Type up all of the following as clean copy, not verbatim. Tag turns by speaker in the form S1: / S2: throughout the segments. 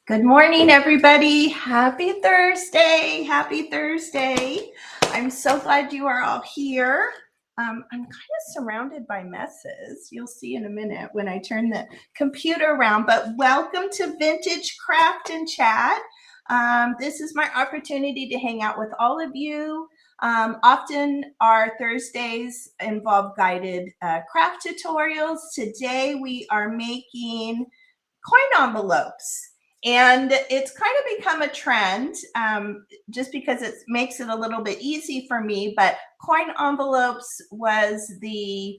S1: Good morning, everybody. Happy Thursday. Happy Thursday. I'm so glad you are all here. I'm kind of surrounded by messes. You'll see in a minute when I turn the computer around, but welcome to Vintage Craft and Chat. This is my opportunity to hang out with all of you. Often our Thursdays involve guided craft tutorials. Today we are making coin envelopes. And it's kind of become a trend just because it makes it a little bit easy for me. But coin envelopes was the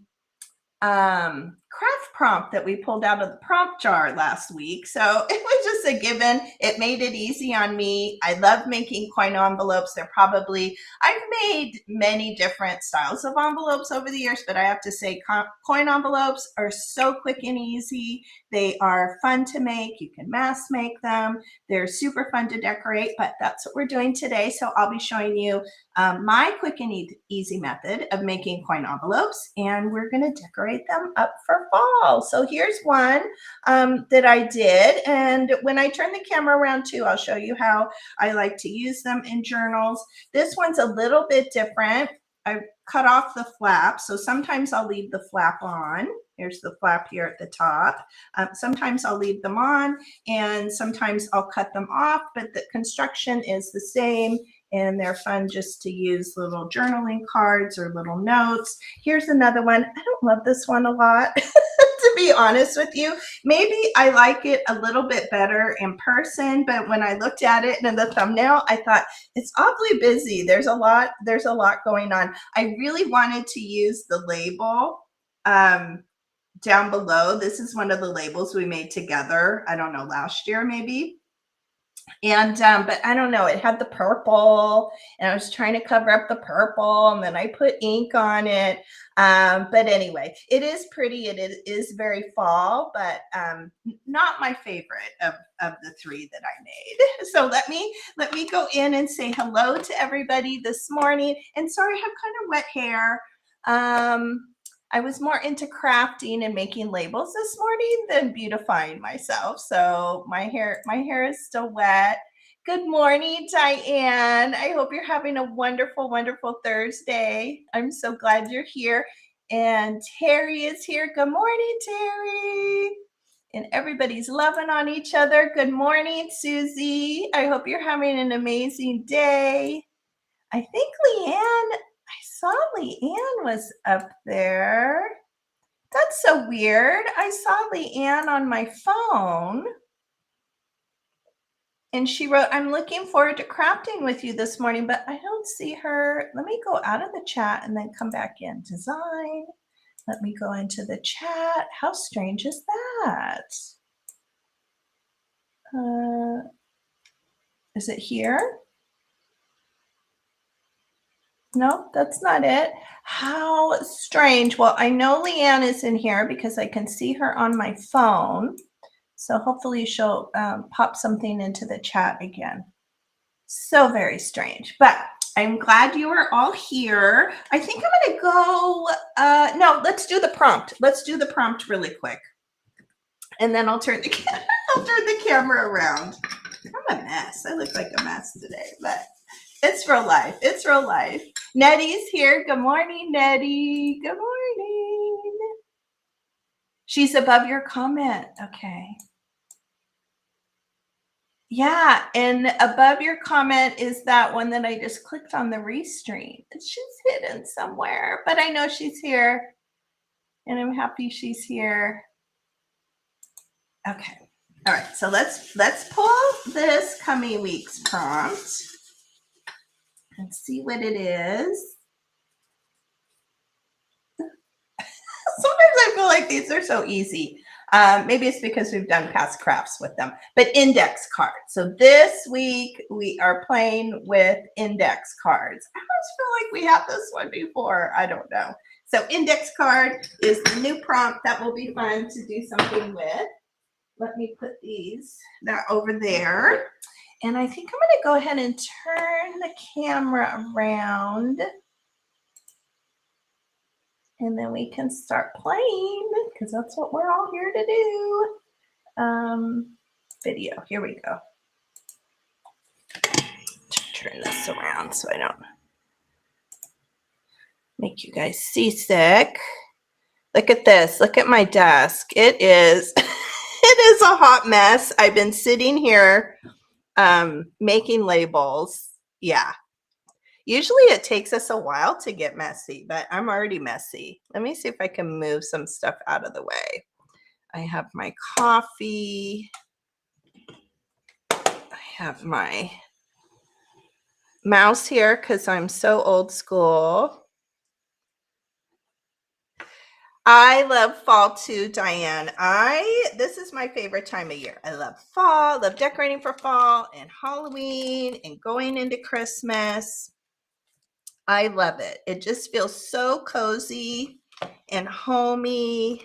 S1: craft prompt that we pulled out of the prompt jar last week. So it was just a given. It made it easy on me. I love making coin envelopes. I've made many different styles of envelopes over the years, but I have to say coin envelopes are so quick and easy. They are fun to make. You can mass make them. They're super fun to decorate, but that's what we're doing today. So I'll be showing you my quick and easy method of making coin envelopes, and we're going to decorate them up for fall. So here's one that I did, and when I turn the camera around too, I'll show you how I like to use them in journals. This one's a little bit different. I cut off the flap, so sometimes I'll leave the flap on. Here's the flap here at the top. Sometimes I'll leave them on, and sometimes I'll cut them off, but the construction is the same, and they're fun just to use little journaling cards or little notes. Here's another one. I don't love this one a lot, to be honest with you. Maybe I like it a little bit better in person, but when I looked at it in the thumbnail, I thought it's awfully busy. There's a lot going on. I really wanted to use the label down below. This is one of the labels we made together, I don't know, last year maybe. And but I don't know, it had the purple, and I was trying to cover up the purple, and then I put ink on it. But anyway, it is pretty. It is very fall, but not my favorite of the three that I made. So let me go in and say hello to everybody this morning. And sorry, I have kind of wet hair. I was more into crafting and making labels this morning than beautifying myself. So my hair is still wet. Good morning, Diane. I hope you're having a wonderful, wonderful Thursday. I'm so glad you're here. And Terry is here. Good morning, Terry. And everybody's loving on each other. Good morning, Susie. I hope you're having an amazing day. I think Leanne, I saw Leanne was up there. That's so weird. I saw Leanne on my phone, and she wrote, I'm looking forward to crafting with you this morning, but I don't see her. Let me go out of the chat and then come back in. Design. Let me go into the chat. How strange is that? Is it here? No, that's not it. How strange. Well, I know Leanne is in here because I can see her on my phone. So hopefully she'll pop something into the chat again. So very strange, but I'm glad you are all here. I think I'm going to go, no, let's do the prompt. Let's do the prompt really quick. And then I'll turn the camera around. I'm a mess. I look like a mess today, but it's real life. It's real life. Nettie's here. Good morning, Nettie. Good morning. She's above your comment. Okay. Yeah, and above your comment is that one that I just clicked on, the restream. She's hidden somewhere, but I know she's here, and I'm happy she's here. Okay. All right. So let's pull this coming week's prompt and see what it is. Sometimes I feel like these are so easy. Maybe it's because we've done past crafts with them, but index cards. So this week we are playing with index cards. I always feel like we had this one before. I don't know. So index card is the new prompt that will be fun to do something with. Let me put that over there. And I think I'm going to go ahead and turn the camera around. And then we can start playing because that's what we're all here to do. video. Here we go. Turn this around so I don't make you guys seasick. Look at this. Look at my desk. It is it is a hot mess. I've been sitting here making labels. Yeah. Usually it takes us a while to get messy, but I'm already messy. Let me see if I can move some stuff out of the way. I have my coffee. I have my mouse here because I'm so old school. I love fall too, Diane. This is my favorite time of year. I love fall, love decorating for fall and Halloween and going into Christmas. I love it. It just feels so cozy and homey.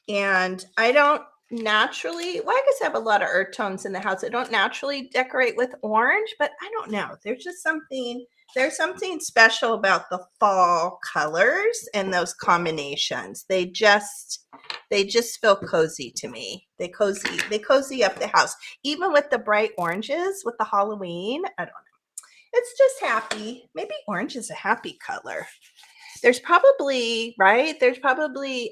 S1: And I don't naturally, well, I guess I have a lot of earth tones in the house. I don't naturally decorate with orange, but I don't know. There's something special about the fall colors and those combinations. They just feel cozy to me. They cozy up the house. Even with the bright oranges with the Halloween, I don't know. It's just happy. Maybe orange is a happy color. There's probably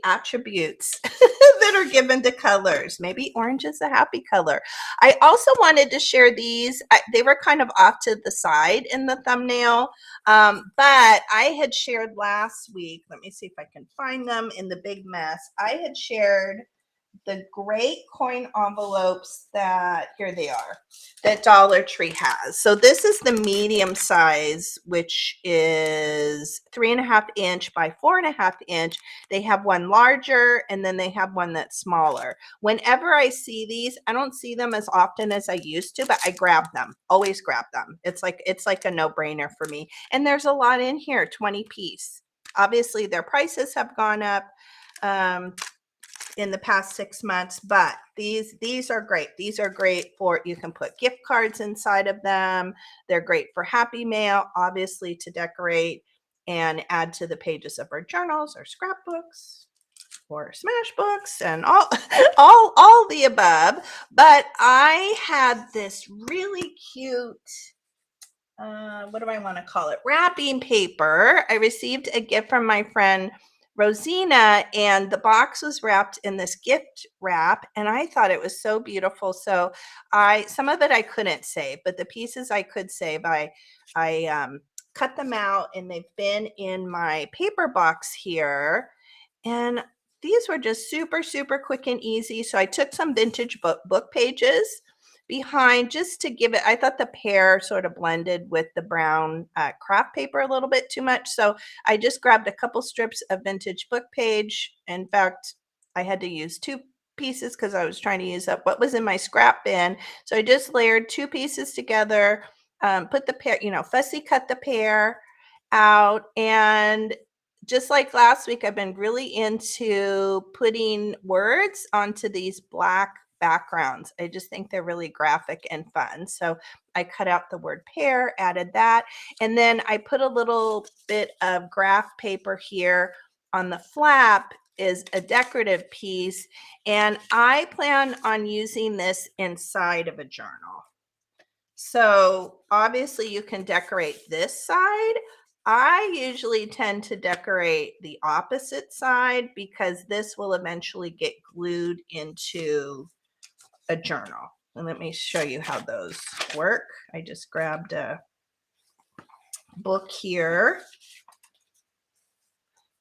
S1: attributes that are given to colors. Maybe orange is a happy color. I also wanted to share these. They were kind of off to the side in the thumbnail, but I had shared last week. Let me see if I can find them in the big mess. I had shared the great coin envelopes that, here they are, that Dollar Tree has. So this is the medium size, which is 3.5 inch by 4.5 inch. They have one larger and then they have one that's smaller. Whenever I see these, I don't see them as often as I used to, but I grab them, always grab them. It's like a no-brainer for me. And there's a lot in here, 20 piece. Obviously their prices have gone up in the past 6 months, but these are great. These are great for, you can put gift cards inside of them. They're great for Happy Mail, obviously, to decorate and add to the pages of our journals or scrapbooks or smash books and all all the above. But I had this really cute, what do I want to call it, wrapping paper. I received a gift from my friend Rosina, and the box was wrapped in this gift wrap, and I thought it was so beautiful. So some of it I couldn't save, but the pieces I could save, I cut them out, and they've been in my paper box here. And these were just super, super quick and easy. So I took some vintage book pages behind just to give it, I thought the pear sort of blended with the brown craft paper a little bit too much. So I just grabbed a couple strips of vintage book page. In fact, I had to use 2 pieces because I was trying to use up what was in my scrap bin. So I just layered 2 pieces together, put the pear, fussy cut the pear out. And just like last week, I've been really into putting words onto these black backgrounds. I just think they're really graphic and fun. So I cut out the word pear, added that, and then I put a little bit of graph paper here on the flap is a decorative piece, and I plan on using this inside of a journal. So obviously you can decorate this side. I usually tend to decorate the opposite side because this will eventually get glued into a journal. And let me show you how those work. I just grabbed a book here.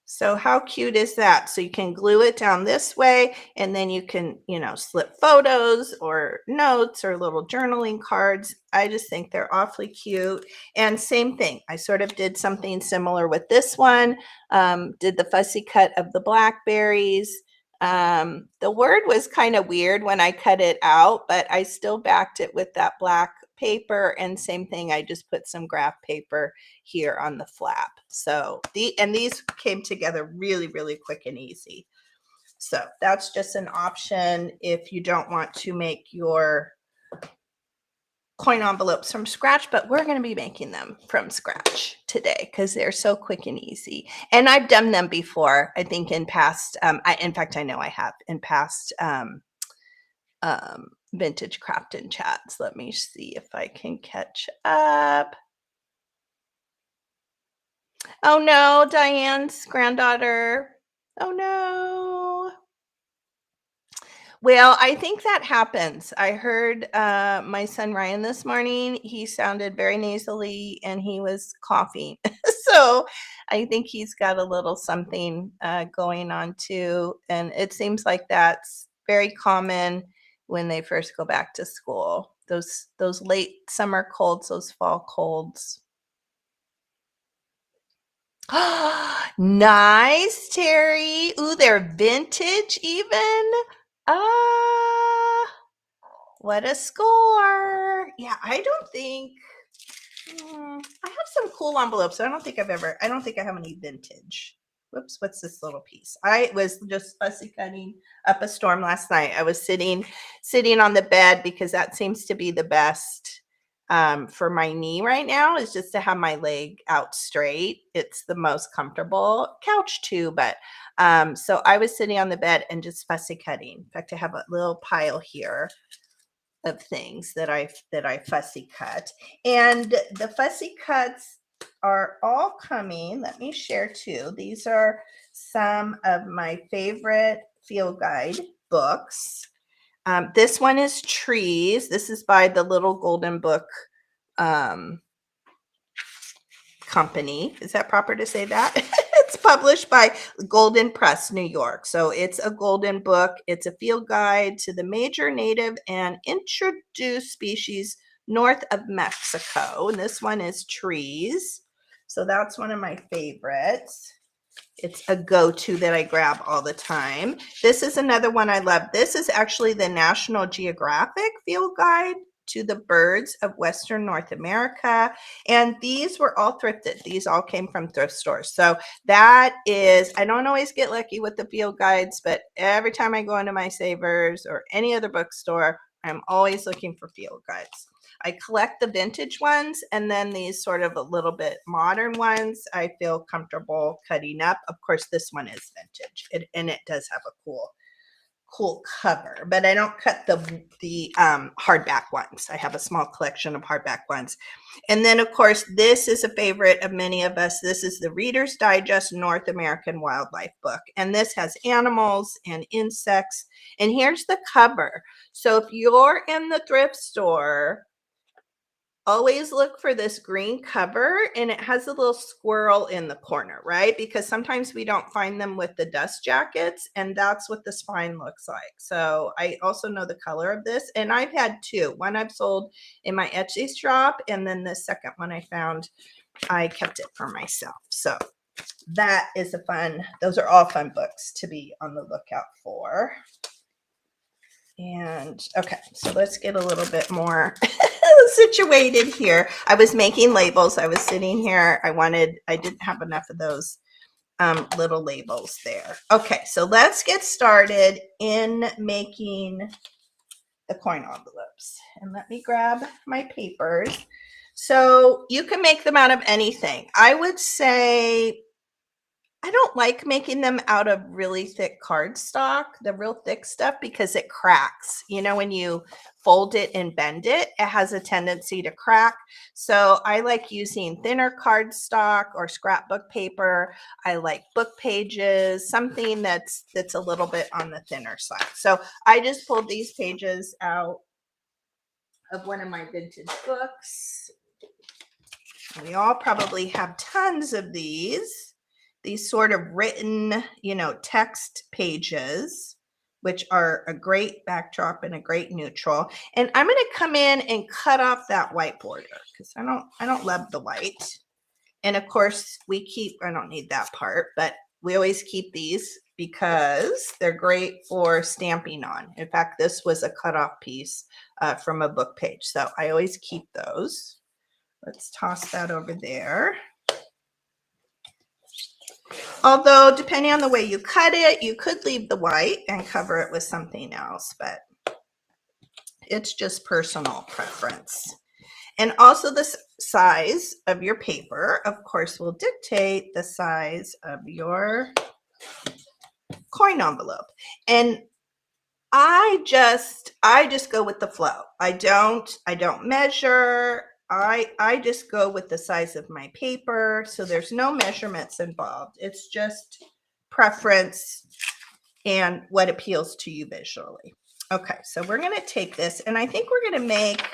S1: So how cute is that? So you can glue it down this way, and then you can, slip photos or notes or little journaling cards. I just think they're awfully cute. And same thing, I sort of did something similar with this one. Did the fussy cut of the blackberries. The word was kind of weird when I cut it out, but I still backed it with that black paper, and same thing, I just put some graph paper here on the flap. So these came together really, really quick and easy. So that's just an option if you don't want to make your coin envelopes from scratch, but we're going to be making them from scratch today because they're so quick and easy. And I've done them before, I think in past, in fact, I know I have in past vintage crafting chats. Let me see if I can catch up. Oh no, Diane's granddaughter. Oh no. Well, I think that happens. I heard my son Ryan this morning. He sounded very nasally and he was coughing. So I think he's got a little something going on too. And it seems like that's very common when they first go back to school. Those late summer colds, those fall colds. Nice, Terry. Ooh, they're vintage even. Ah, what a score. Yeah, I don't think I have some cool envelopes. I don't think I have any vintage. Whoops, what's this little piece? I was just fussy cutting up a storm last night. I was sitting on the bed because that seems to be the best for my knee right now, is just to have my leg out straight. It's the most comfortable. Couch too, but so I was sitting on the bed and just fussy cutting. In fact, I have a little pile here of things that I fussy cut. And the fussy cuts are all coming. Let me share two. These are some of my favorite field guide books. This one is Trees. This is by the Little Golden Book company. Is that proper to say that? It's published by Golden Press, New York. So it's a golden book. It's a field guide to the major native and introduced species north of Mexico. And this one is Trees. So that's one of my favorites. It's a go-to that I grab all the time. This is another one I love. This is actually the National Geographic field guide to the birds of Western North America. And these were all thrifted. These all came from thrift stores. So that is, I don't always get lucky with the field guides, but every time I go into my Savers or any other bookstore, I'm always looking for field guides. I collect the vintage ones, and then these sort of a little bit modern ones I feel comfortable cutting up. Of course, this one is vintage, and it does have a cool cover, but I don't cut the hardback ones. I have a small collection of hardback ones. And then of course, this is a favorite of many of us. This is the Reader's Digest North American Wildlife book. And this has animals and insects. And here's the cover. So if you're in the thrift store, always look for this green cover, and it has a little squirrel in the corner, right? Because sometimes we don't find them with the dust jackets, and that's what the spine looks like. So I also know the color of this, and I've had two. One I've sold in my Etsy shop, and then the second one I found, I kept it for myself. So that is those are all fun books to be on the lookout for. And okay, so let's get a little bit more situated here. I was making labels. I was sitting here. I didn't have enough of those little labels there. Okay, so let's get started in making the coin envelopes. And let me grab my papers. So you can make them out of anything. I would say I don't like making them out of really thick cardstock, the real thick stuff, because it cracks. You know, when you fold it and bend it, it has a tendency to crack. So I like using thinner cardstock or scrapbook paper. I like book pages, something that's a little bit on the thinner side. So I just pulled these pages out of one of my vintage books. We all probably have tons of these sort of written, text pages, which are a great backdrop and a great neutral. And I'm going to come in and cut off that white border because I don't love the white. And of course I don't need that part, but we always keep these because they're great for stamping on. In fact, this was a cutoff piece from a book page. So I always keep those. Let's toss that over there. Although, depending on the way you cut it, you could leave the white and cover it with something else, but it's just personal preference. And also the size of your paper, of course, will dictate the size of your coin envelope. And I just go with the flow. I don't measure. I just go with the size of my paper. So there's no measurements involved. It's just preference and what appeals to you visually. Okay, so we're going to take this, and I think we're going to make,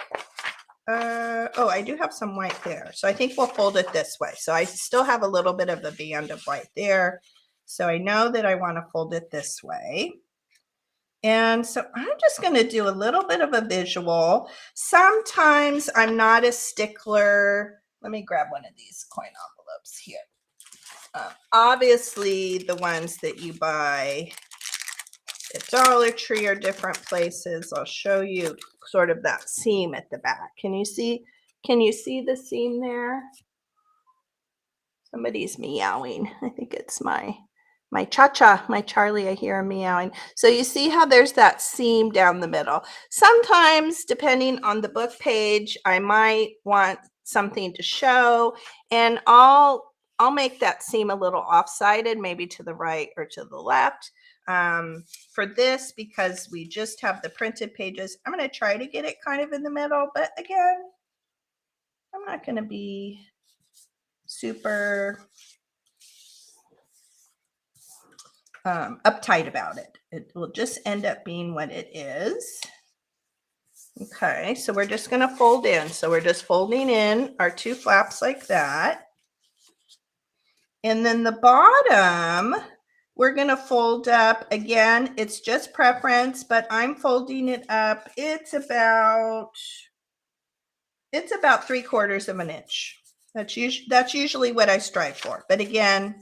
S1: oh, I do have some white there. So I think we'll fold it this way. So I still have a little bit of a band of white there. So I know that I want to fold it this way. And so I'm just going to do a little bit of a visual. Sometimes I'm not a stickler. Let me grab one of these coin envelopes here. Obviously, the ones that you buy at Dollar Tree or different places, I'll show you sort of that seam at the back. Can you see the seam there? Somebody's meowing. I think it's my Cha-Cha, my Charlie, I hear him meowing. So you see how there's that seam down the middle. Sometimes, depending on the book page, I might want something to show, and I'll make that seam a little off-sided, maybe to the right or to the left. For this, because we just have the printed pages, I'm going to try to get it kind of in the middle, but again, I'm not going to be super uptight about it. It will just end up being what it is. Okay, so we're just going to fold in. So we're just folding in our two flaps like that. And then the bottom, we're going to fold up. Again, it's just preference, but I'm folding it up. It's about 3/4 of an inch. That's usually what I strive for. But again,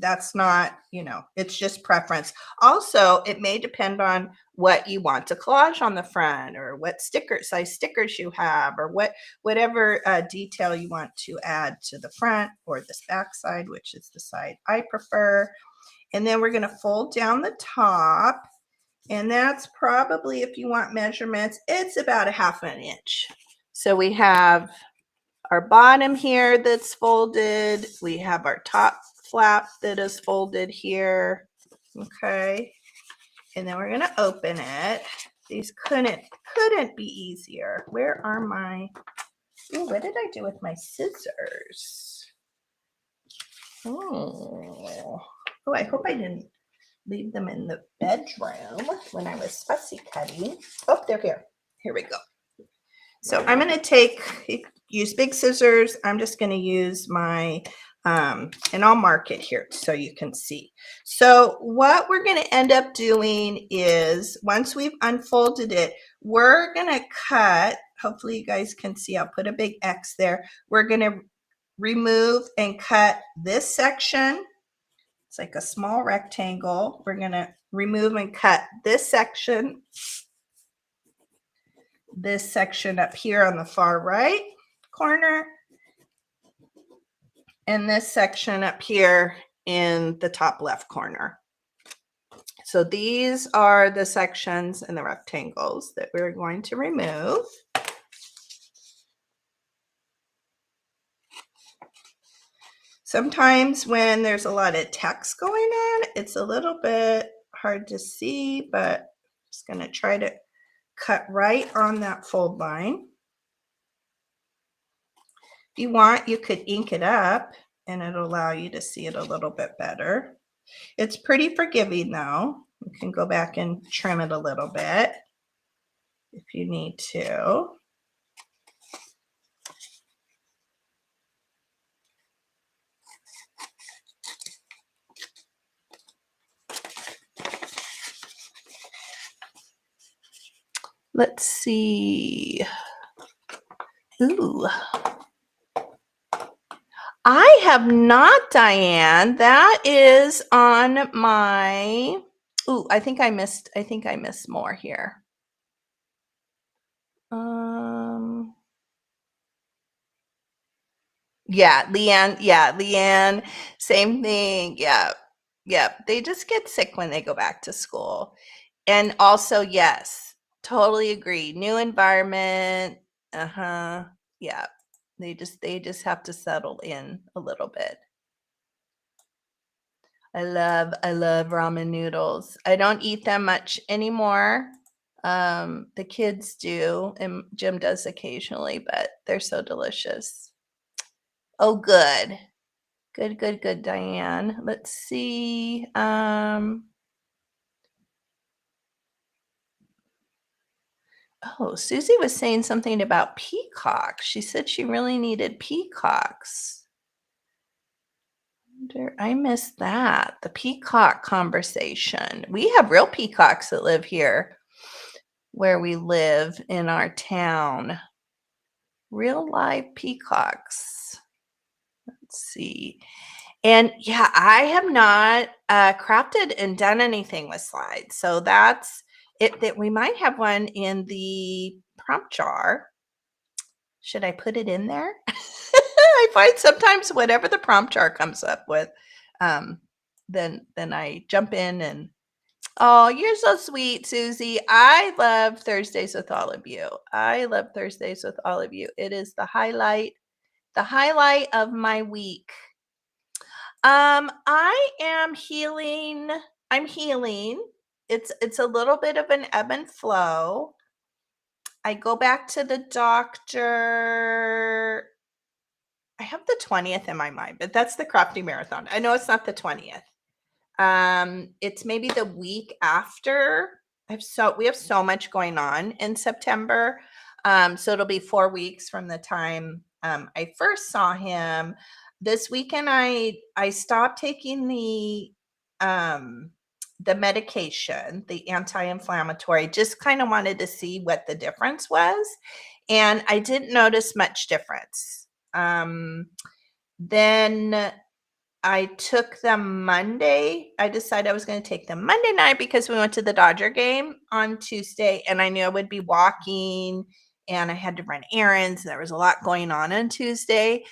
S1: that's not, it's just preference. Also, it may depend on what you want to collage on the front, or what size stickers you have, or whatever detail you want to add to the front or this back side, which is the side I prefer. And then we're going to fold down the top. And that's probably, if you want measurements, it's about 1/2 inch. So we have our bottom here that's folded. We have our top flap that is folded here. Okay. And then we're going to open it. These couldn't be easier. Where are my, ooh, what did I do with my scissors? Oh, I hope I didn't leave them in the bedroom when I was fussy cutting. Oh, they're here. Here we go. So I'm going to use big scissors. I'm just going to use my, and I'll mark it here so you can see. So what we're going to end up doing is, once we've unfolded it, we're going to cut, hopefully you guys can see, I'll put a big X there. We're going to remove and cut this section. It's like a small rectangle. We're going to remove and cut this section up here on the far right corner, and this section up here in the top left corner. So these are the sections and the rectangles that we're going to remove. Sometimes when there's a lot of text going on, it's a little bit hard to see, but I'm just going to try to cut right on that fold line. If you want, you could ink it up and it'll allow you to see it a little bit better. It's pretty forgiving though. You can go back and trim it a little bit if you need to. Let's see. Ooh. I have not, Diane. That is on my, ooh, I think I missed more here. Yeah, Leanne, same thing. Yeah. They just get sick when they go back to school. And also, yes, totally agree. New environment. Yeah. They just have to settle in a little bit. I love ramen noodles. I don't eat them much anymore. The kids do, and Jim does occasionally, but they're so delicious. Oh, good. Good, good, good, Diane. Let's see. Oh, Susie was saying something about peacocks. She said she really needed peacocks. I missed that. The peacock conversation. We have real peacocks that live here where we live in our town. Real live peacocks. Let's see. And yeah, I have not crafted and done anything with slides. So that's it. That we might have one in the prompt jar. Should I put it in there? I find sometimes whatever the prompt jar comes up with, then I jump in and oh, you're so sweet, Susie. I love Thursdays with all of you. I love Thursdays with all of you. It is the highlight of my week. I am healing. I'm healing. It's a little bit of an ebb and flow. I go back to the doctor. I have the 20th in my mind, but that's the crafting marathon. I know it's not the 20th. It's maybe the week after. We have so much going on in September. So it'll be 4 weeks from the time I first saw him. This weekend I stopped taking the medication, the anti-inflammatory. Just kind of wanted to see what the difference was, and I didn't notice much difference. Then I took them Monday. I decided I was going to take them Monday night because we went to the Dodger game on Tuesday, and I knew I would be walking, and I had to run errands. There was a lot going on Tuesday,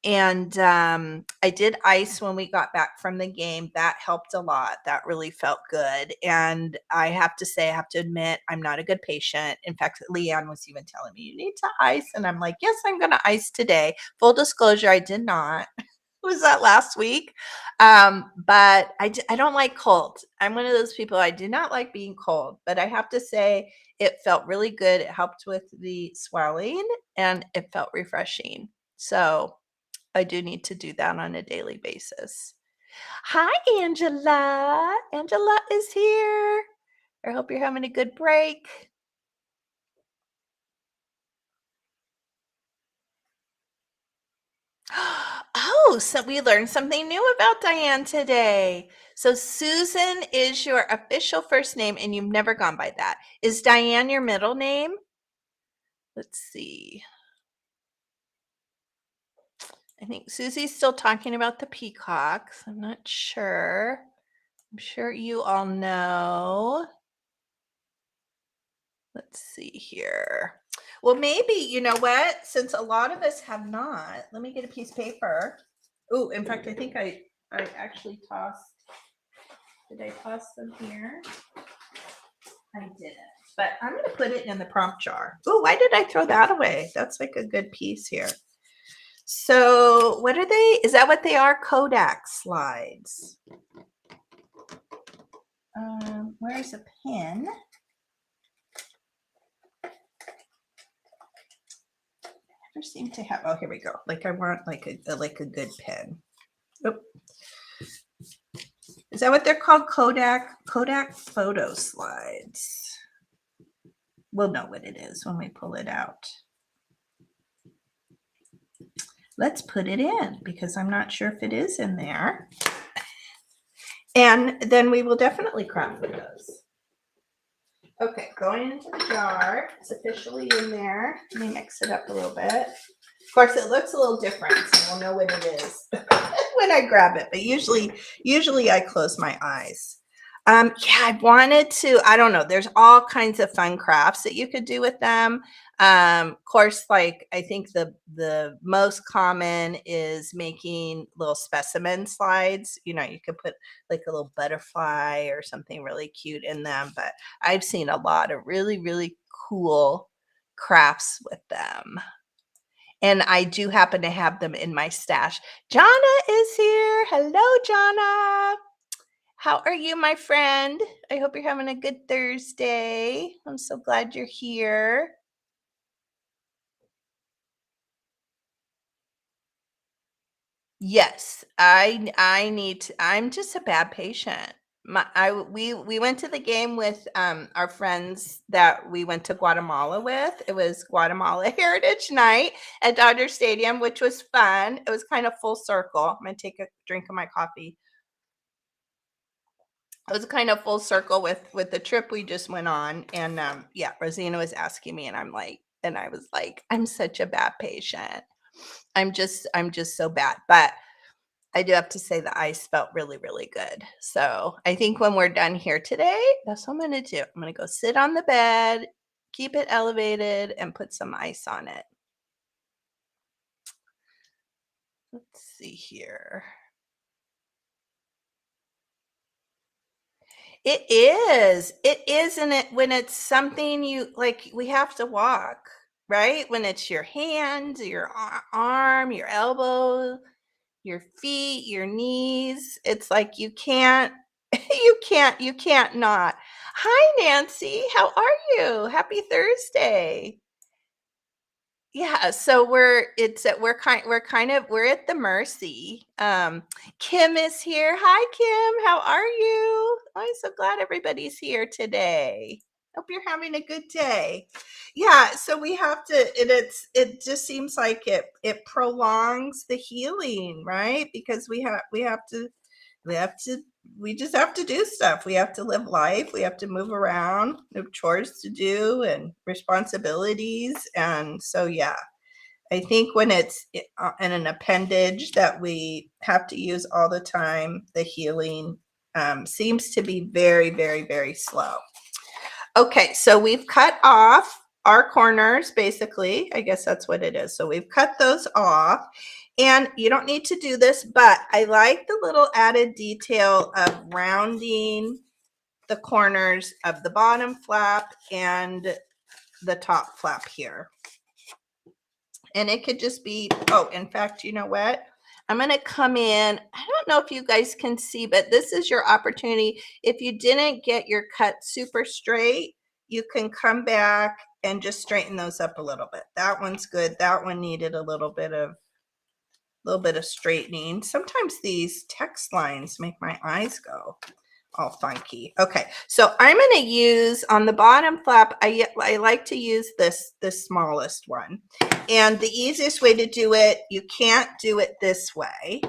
S1: and I did ice when we got back from the game. That helped a lot. That really felt good. And I have to admit, I'm not a good patient. In fact, Leanne was even telling me, you need to ice. And I'm like, yes, I'm going to ice today. Full disclosure, I did not. Was that last week? But I don't like cold. I'm one of those people, I do not like being cold, but I have to say it felt really good. It helped with the swelling and it felt refreshing. So I do need to do that on a daily basis. Hi, Angela. Angela is here. I hope you're having a good break. Oh, so we learned something new about Diane today. So Susan is your official first name and you've never gone by that. Is Diane your middle name? Let's see. I think Susie's still talking about the peacocks. I'm not sure. I'm sure you all know. Let's see here. Well, maybe, you know what? Since a lot of us have not, let me get a piece of paper. Oh, in fact, I think I actually tossed. Did I toss them here? I didn't. But I'm going to put it in the prompt jar. Oh, why did I throw that away? That's like a good piece here. So what are they? Is that what they are? Kodak slides. Where's a pen? Never seem to have. Oh, here we go. Like I want like a good pen. Oop. Is that what they're called? Kodak photo slides. We'll know what it is when we pull it out. Let's put it in because I'm not sure if it is in there. And then we will definitely craft with those. Okay, going into the jar. It's officially in there. Let me mix it up a little bit. Of course, it looks a little different, so we'll know what it is when I grab it. But usually I close my eyes. Yeah, I wanted to. I don't know. There's all kinds of fun crafts that you could do with them. Of course, like I think the most common is making little specimen slides. You know, you could put like a little butterfly or something really cute in them. But I've seen a lot of really cool crafts with them. And I do happen to have them in my stash. Jana is here. Hello, Jana. How are you, my friend? I hope you're having a good Thursday. I'm so glad you're here. Yes, I need to, I'm just a bad patient. We went to the game with our friends that we went to Guatemala with. It was Guatemala Heritage Night at Dodger Stadium, which was fun. It was kind of full circle. I'm gonna take a drink of my coffee. It was kind of full circle with the trip we just went on, and yeah, Rosina was asking me, and I was like, I'm such a bad patient. I'm just so bad, but I do have to say the ice felt really, really good. So I think when we're done here today, that's what I'm gonna do. I'm gonna go sit on the bed, keep it elevated, and put some ice on it. Let's see here. It is. It is, and it when it's something you like, we have to walk, right? When it's your hand, your arm, your elbow, your feet, your knees, it's like you can't, you can't not. Hi, Nancy. How are you? Happy Thursday. Yeah, so we're at the Mercy. Kim is here. Hi, Kim. How are you? I'm so glad everybody's here today. Hope you're having a good day. Yeah, so we have to, it just seems like it prolongs the healing, right? Because we have to we just have to do stuff. We have to live life. We have to move around. We have chores to do and responsibilities. And so, yeah, I think when it's in an appendage that we have to use all the time, the healing seems to be very, very, very slow. Okay, so we've cut off our corners, basically. I guess that's what it is. So we've cut those off. And you don't need to do this, but I like the little added detail of rounding the corners of the bottom flap and the top flap here. And it could just be, oh, in fact, you know what? I'm going to come in. I don't know if you guys can see, but this is your opportunity. If you didn't get your cut super straight, you can come back and just straighten those up a little bit. That one's good. That one needed a little bit of straightening. Sometimes these text lines make my eyes go all funky. Okay, so I'm going to use on the bottom flap, I like to use this smallest one. And the easiest way to do it, you can't do it this way.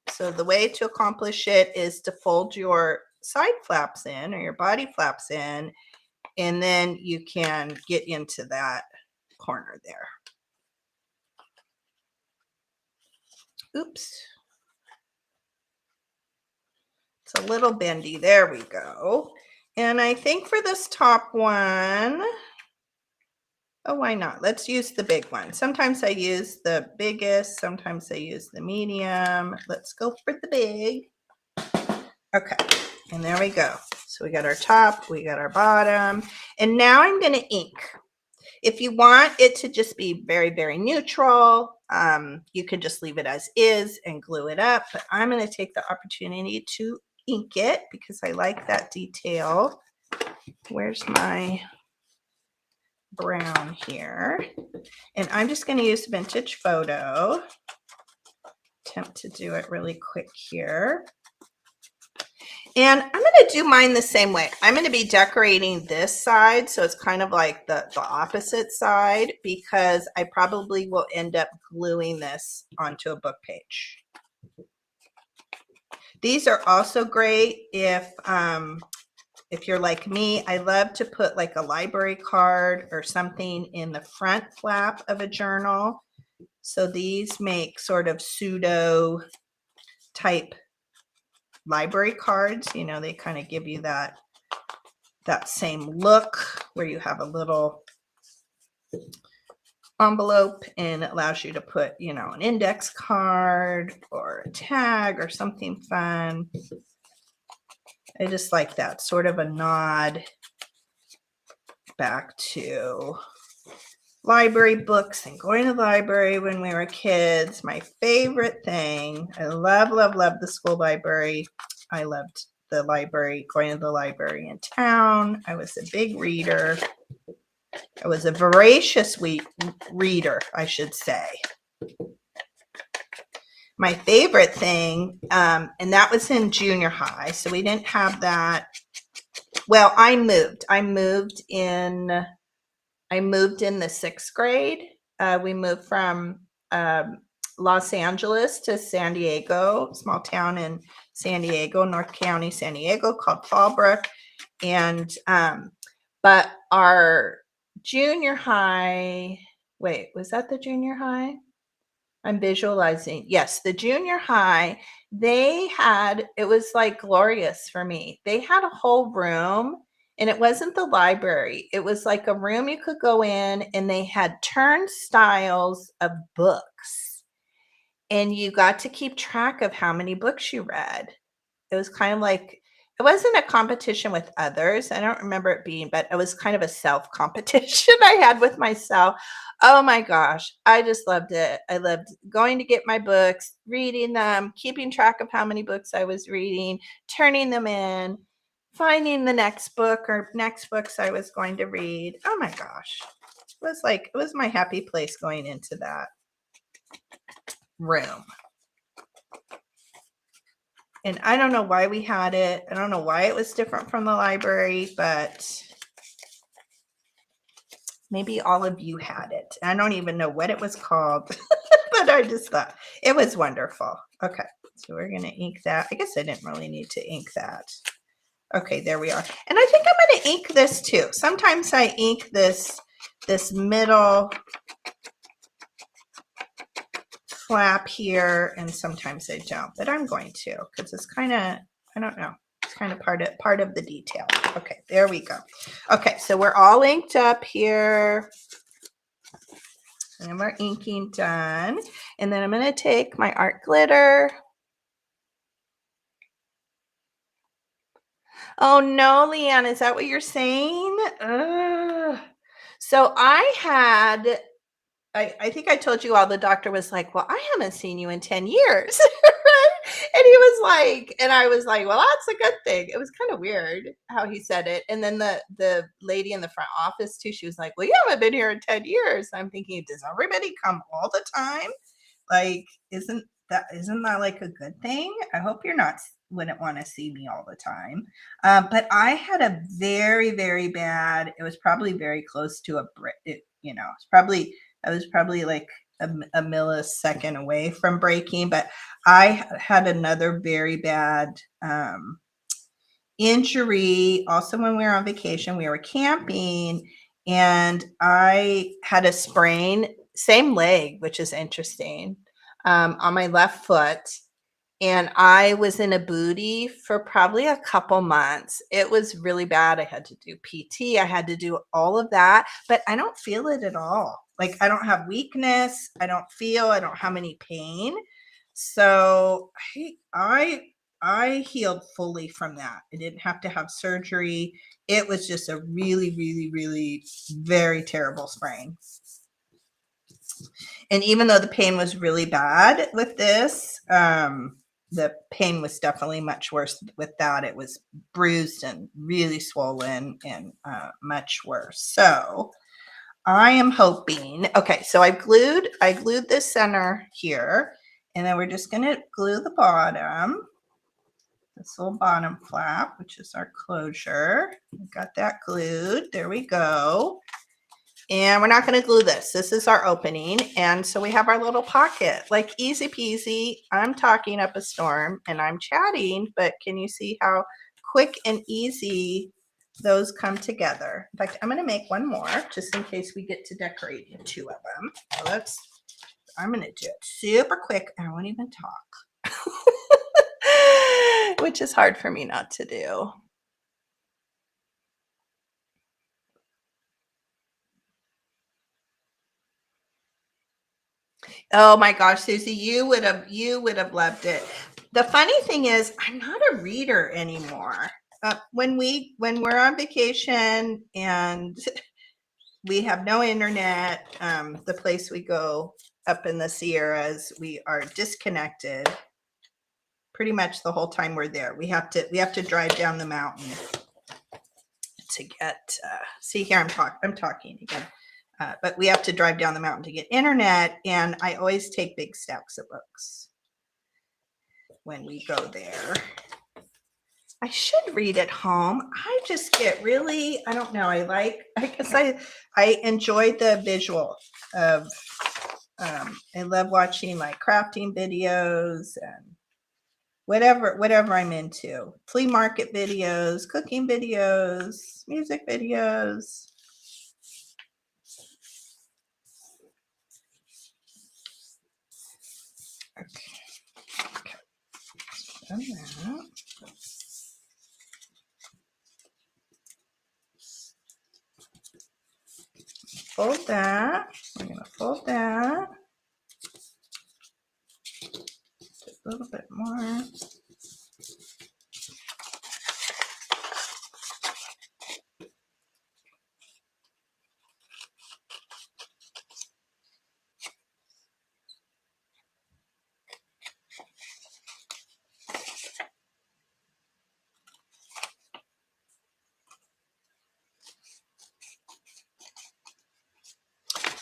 S1: So the way to accomplish it is to fold your side flaps in or your body flaps in, and then you can get into that corner there. Oops. It's a little bendy. There we go. And I think for this top one, oh, why not? Let's use the big one. Sometimes I use the biggest, sometimes I use the medium. Let's go for the big. Okay, and there we go. So we got our top, we got our bottom, and now I'm going to ink. If you want it to just be very, very neutral, you can just leave it as is and glue it up, but I'm going to take the opportunity to ink it because I like that detail. Where's my brown here? And I'm just going to use Vintage Photo. Attempt to do it really quick here. And I'm going to do mine the same way. I'm going to be decorating this side, so it's kind of like the opposite side, because I probably will end up gluing this onto a book page. These are also great if you're like me. I love to put like a library card or something in the front flap of a journal. So these make sort of pseudo type library cards. You know, they kind of give you that same look where you have a little envelope and it allows you to put, you know, an index card or a tag or something fun. I just like that sort of a nod back to library books and going to the library when we were kids. My favorite thing. I love, love, love the school library. I loved the library, going to the library in town. I was a big reader. I was a voracious reader, I should say. My favorite thing, and that was in junior high, so we didn't have that. Well, I moved in the 6th grade. We moved from Los Angeles to San Diego, small town in San Diego, North County, San Diego, called Fallbrook. And but our junior high, wait, was that the junior high? I'm visualizing. Yes, the junior high, it was like glorious for me. They had a whole room, and it wasn't the library. It was like a room you could go in, and they had turnstiles of books, and you got to keep track of how many books you read. It was kind of like, it wasn't a competition with others. I don't remember it being, but it was kind of a self competition I had with myself. Oh my gosh, I just loved it. I loved going to get my books, reading them, keeping track of how many books I was reading, turning them in, finding the next book or next books I was going to read. Oh my gosh. It was my happy place going into that room. And I don't know why we had it. I don't know why it was different from the library, but maybe all of you had it. I don't even know what it was called, but I just thought it was wonderful. Okay, so we're going to ink that. I guess I didn't really need to ink that. Okay, there we are. And I think I'm going to ink this too. Sometimes I ink this middle flap here, and sometimes I don't, but I'm going to, because it's kind of, I don't know, it's kind of part of the detail. Okay, there we go. Okay, so we're all inked up here, and we're inking done. And then I'm going to take my art glitter. Oh no, Leanne, is that what you're saying? Ugh. So I think I told you all, the doctor was like, well, I haven't seen you in 10 years. And he was like, and I was like, well, that's a good thing. It was kind of weird how he said it. And then the lady in the front office too, she was like, well, you haven't been here in 10 years. I'm thinking, does everybody come all the time? Like, isn't that like a good thing? I hope wouldn't want to see me all the time. But I had a very, very bad, it was probably very close to I was probably like a millisecond away from breaking, but I had another very bad injury. Also, when we were on vacation, we were camping, and I had a sprain, same leg, which is interesting, on my left foot. And I was in a booty for probably a couple months. It was really bad. I had to do PT. I had to do all of that, but I don't feel it at all. Like, I don't have weakness. I don't have any pain. So I healed fully from that. I didn't have to have surgery. It was just a really, really, really very terrible sprain. And even though the pain was really bad with this, the pain was definitely much worse with that. It was bruised and really swollen and much worse. So I am hoping, okay, so I glued this center here, and then we're just going to glue the bottom, this little bottom flap, which is our closure. We got that glued. There we go. And we're not going to glue this. This is our opening. And so we have our little pocket, like easy peasy. I'm talking up a storm and I'm chatting, but can you see how quick and easy those come together? In fact, I'm going to make one more just in case we get to decorating 2 of them. So I'm going to do it super quick. I won't even talk, which is hard for me not to do. Oh my gosh, Susie, you would have loved it. The funny thing is, I'm not a reader anymore. When we're on vacation and we have no internet, the place we go up in the Sierras, we are disconnected pretty much the whole time we're there. We have to drive down the mountain to get, see here, I'm talking again. But we have to drive down the mountain to get internet, and I always take big stacks of books when we go there. I should read at home. I just get really, I don't know, I guess I enjoy the visual of, I love watching like crafting videos and whatever I'm into. Flea market videos, cooking videos, music videos. Okay. Fold that. We're going to fold that. Just a little bit more.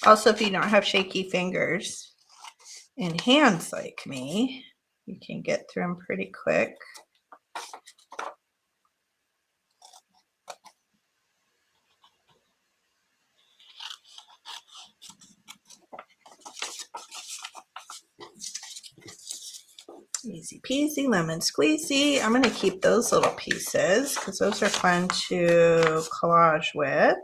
S1: Also, if you don't have shaky fingers and hands like me, you can get through them pretty quick. Easy peasy, lemon squeezy. I'm going to keep those little pieces because those are fun to collage with.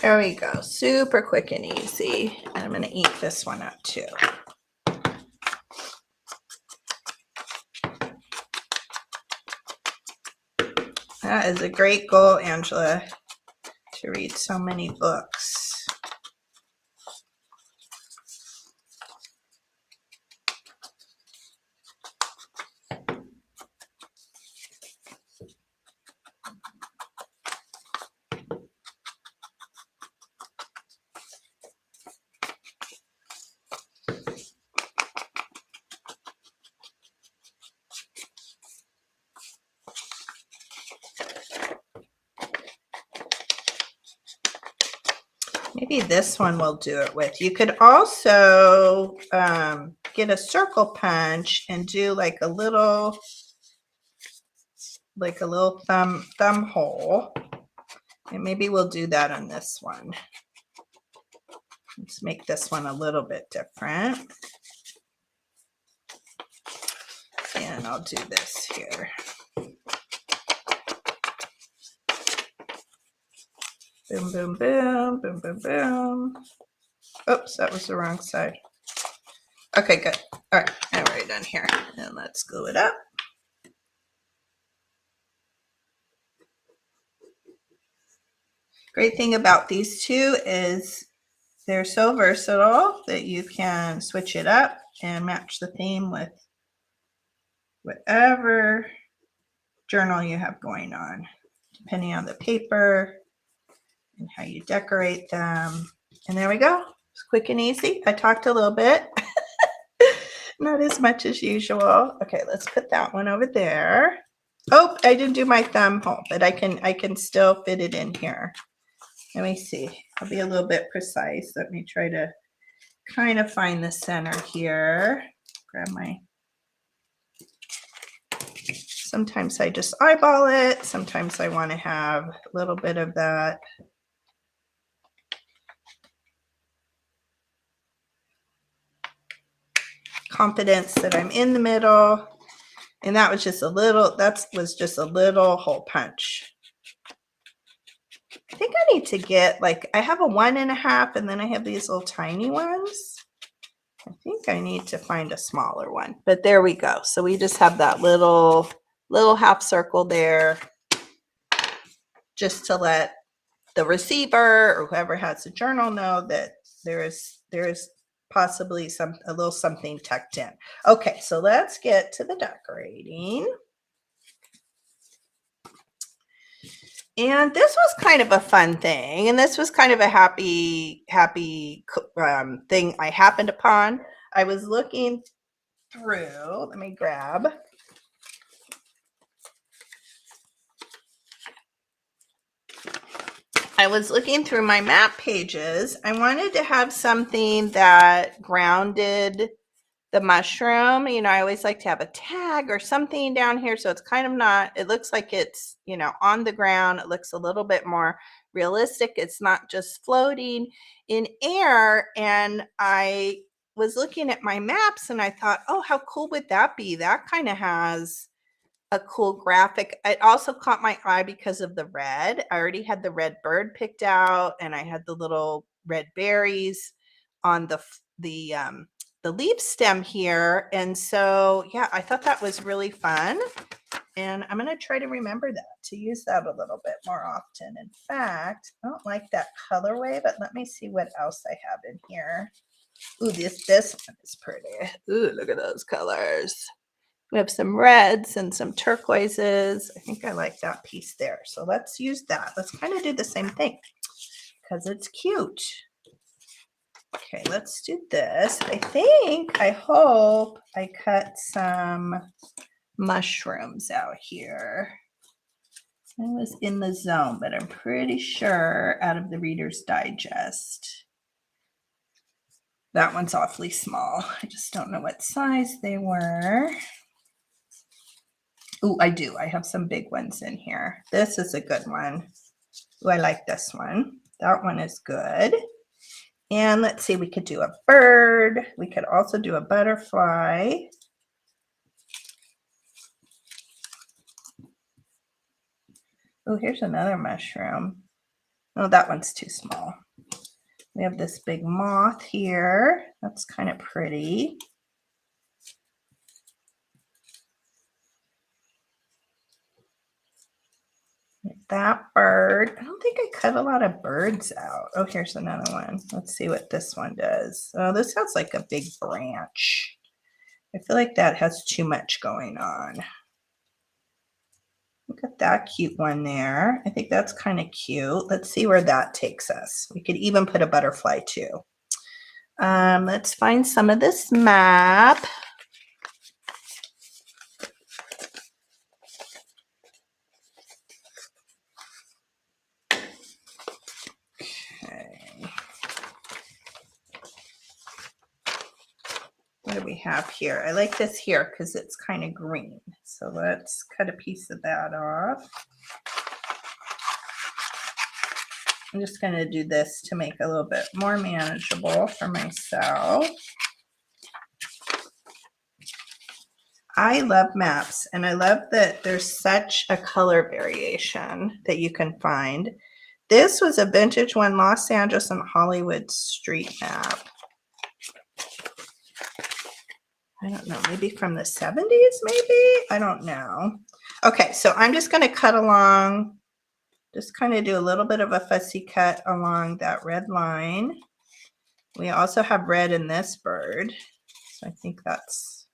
S1: There we go. Super quick and easy. And I'm going to eat this one up too. That is a great goal, Angela, to read so many books. Maybe this one will do it with. You could also get a circle punch and do like a little thumb hole. And maybe we'll do that on this one. Let's make this one a little bit different. And I'll do this here. Boom, boom, boom, boom, boom, boom. Oops, that was the wrong side. Okay, good. All right, now we're done here. And let's glue it up. Great thing about these two is they're so versatile that you can switch it up and match the theme with whatever journal you have going on, depending on the paper and how you decorate them. And there we go. It's quick and easy. I talked a little bit, not as much as usual. Okay, let's put that one over there. Oh, I didn't do my thumb hole, but I can still fit it in here. Let me see. I'll be a little bit precise. Let me try to kind of find the center here. Grab my. Sometimes I just eyeball it. Sometimes I want to have a little bit of that confidence that I'm in the middle. And that was just a little hole punch. I think I need to get, like, I have a 1.5 and then I have these little tiny ones. I think I need to find a smaller one, but there we go. So we just have that little half circle there just to let the receiver or whoever has the journal know that there is possibly a little something tucked in. Okay, so let's get to the decorating. And this was kind of a fun thing, and this was kind of a happy thing I happened upon. I was looking through, let me grab. I was looking through my map pages. I wanted to have something that grounded the mushroom. You know, I always like to have a tag or something down here, so it's kind of not, it looks like it's, you know, on the ground. It looks a little bit more realistic. It's not just floating in air. And I was looking at my maps and I thought, oh, how cool would that be? That kind of has a cool graphic. It also caught my eye because of the red. I already had the red bird picked out, and I had the little red berries on the leaf stem here. And so, yeah, I thought that was really fun. And I'm going to try to remember that, to use that a little bit more often. In fact, I don't like that colorway, but let me see what else I have in here. Ooh, this one is pretty. Ooh, look at those colors. We have some reds and some turquoises. I think I like that piece there. So let's use that. Let's kind of do the same thing because it's cute. Okay, let's do this. I hope I cut some mushrooms out here. I was in the zone, but I'm pretty sure out of the Reader's Digest. That one's awfully small. I just don't know what size they were. Oh, I do. I have some big ones in here. This is a good one. Oh, I like this one. That one is good. And let's see, we could do a bird. We could also do a butterfly. Oh, here's another mushroom. Oh, that one's too small. We have this big moth here. That's kind of pretty. That bird. I don't think I cut a lot of birds out. Oh, here's another one. Let's see what this one does. Oh, this sounds like a big branch. I feel like that has too much going on. Look at that cute one there. I think that's kind of cute. Let's see where that takes us. We could even put a butterfly too. Let's find some of this map. What do we have here? I like this here because it's kind of green. So let's cut a piece of that off. I'm just going to do this to make it a little bit more manageable for myself. I love maps, and I love that there's such a color variation that you can find. This was a vintage one, Los Angeles and Hollywood street map. I don't know, maybe from the 70s, maybe? I don't know. Okay, so I'm just going to cut along, just kind of do a little bit of a fussy cut along that red line. We also have red in this bird, so I think that's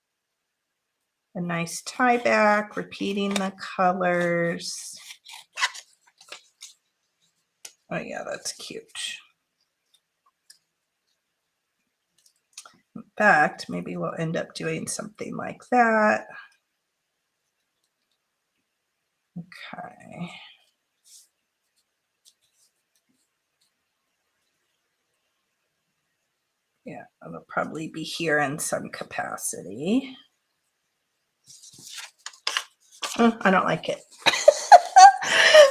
S1: a nice tie back, repeating the colors. Oh yeah, that's cute. In fact, maybe we'll end up doing something like that. Okay. Yeah, it'll probably be here in some capacity. Oh, I don't like it.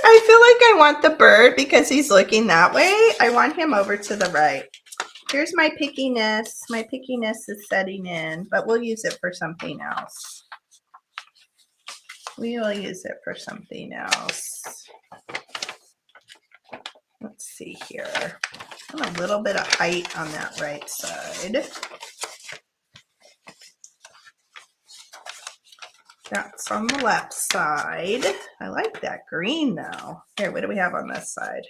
S1: I feel like I want the bird because he's looking that way. I want him over to the right. Here's my pickiness. My pickiness is setting in, but we'll use it for something else. We will use it for something else. Let's see here. A little bit of height on that right side. That's on the left side. I like that green though. Here, what do we have on this side?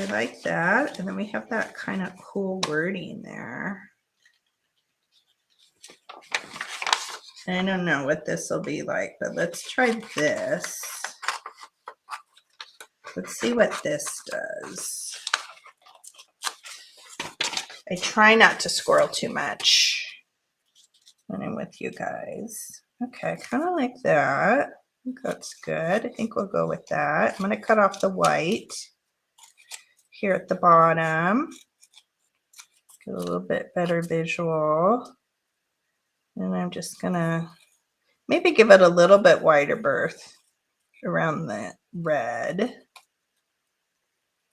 S1: I like that. And then we have that kind of cool wording there. I don't know what this will be like, but let's try this. Let's see what this does. I try not to squirrel too much when I'm with you guys. Okay, kind of like that. I think that's good. I think we'll go with that. I'm going to cut off the white here at the bottom. Get a little bit better visual. And I'm just going to maybe give it a little bit wider berth around the red.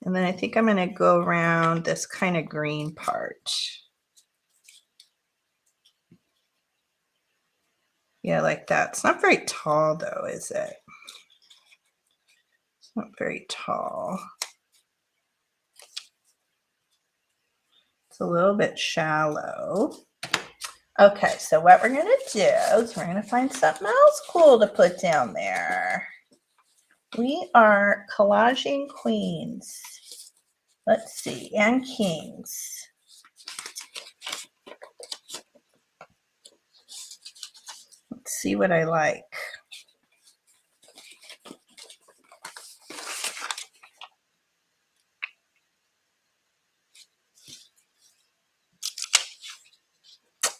S1: And then I think I'm going to go around this kind of green part. Yeah, like that. It's not very tall though, is it? It's not very tall. It's a little bit shallow. Okay, so what we're going to do is we're going to find something else cool to put down there. We are collaging queens. Let's see, and kings. Let's see what I like.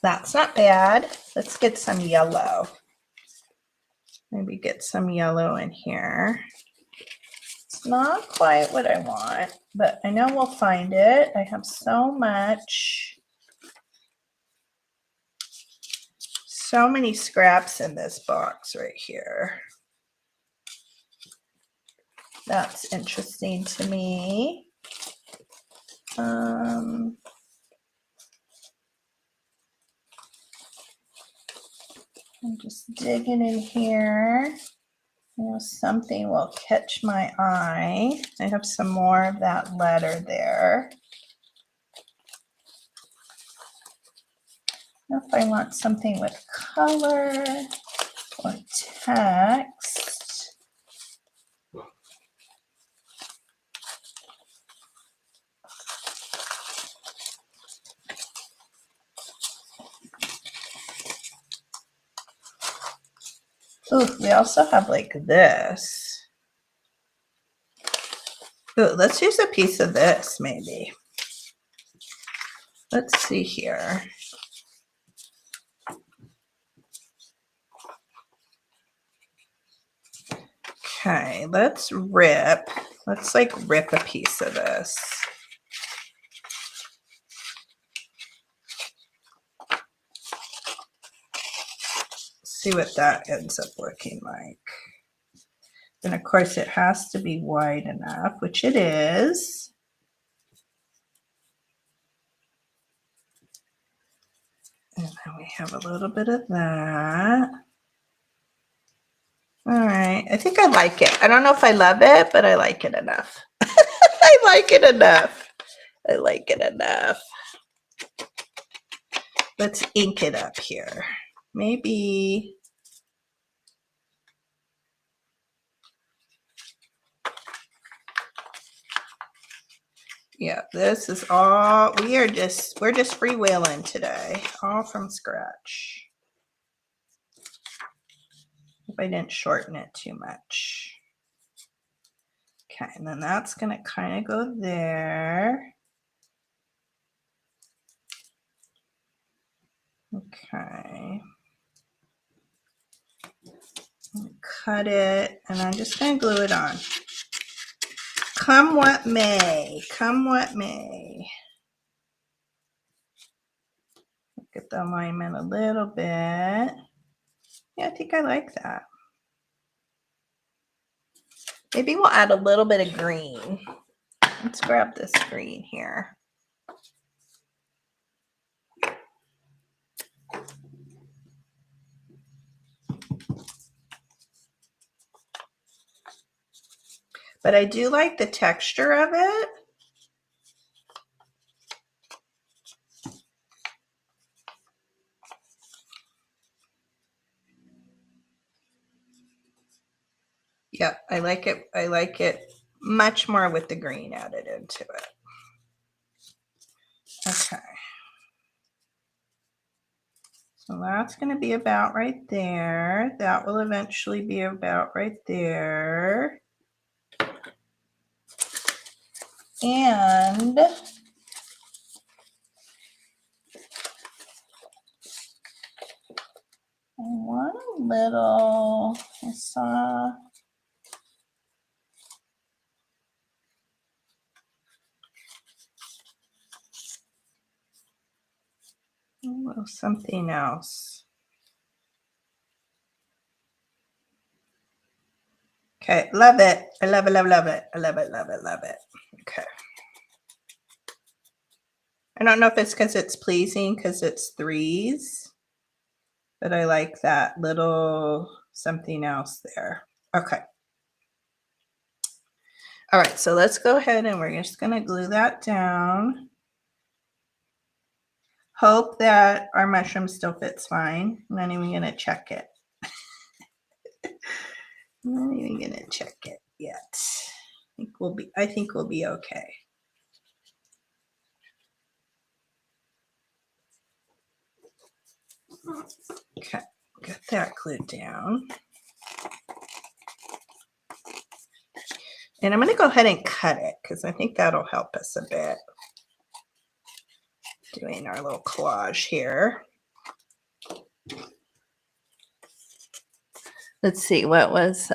S1: That's not bad. Let's get some yellow. Maybe get some yellow in here. It's not quite what I want, but I know we'll find it. I have so many scraps in this box right here. That's interesting to me. I'm just digging in here. You know, something will catch my eye. I have some more of that letter there. Now if I want something with color or text. Ooh, we also have like this. Ooh, let's use a piece of this maybe. Let's see here. Okay, let's like rip a piece of this. See what that ends up looking like. And of course it has to be wide enough, which it is. And then we have a little bit of that. All right, I think I like it. I don't know if I love it, but I like it enough. I like it enough. I like it enough. Let's ink it up here. Maybe. Yeah, this is all, we're just freewheeling today, all from scratch. Hope I didn't shorten it too much. Okay, and then that's going to kind of go there. Okay. Cut it, and I'm just going to glue it on. Come what may, come what may. Get the alignment a little bit. Yeah, I think I like that. Maybe we'll add a little bit of green. Let's grab this green here. But I do like the texture of it. Yep, I like it. I like it much more with the green added in. into it. Okay. So that's going to be about right there. That will eventually be about right there. And I want a little, I saw, oh, something else. Okay, love it. I love it, love it, love it. I love it, love it, love it. Okay. I don't know if it's because it's pleasing because it's threes, but I like that little something else there. Okay. All right, so let's go ahead and we're just going to glue that down. Hope that our mushroom still fits fine. I'm not even going to check it. I'm not even going to check it yet. I think we'll be okay. Okay, got that glued down. And I'm going to go ahead and cut it because I think that'll help us a bit. Doing our little collage here. Let's see, what was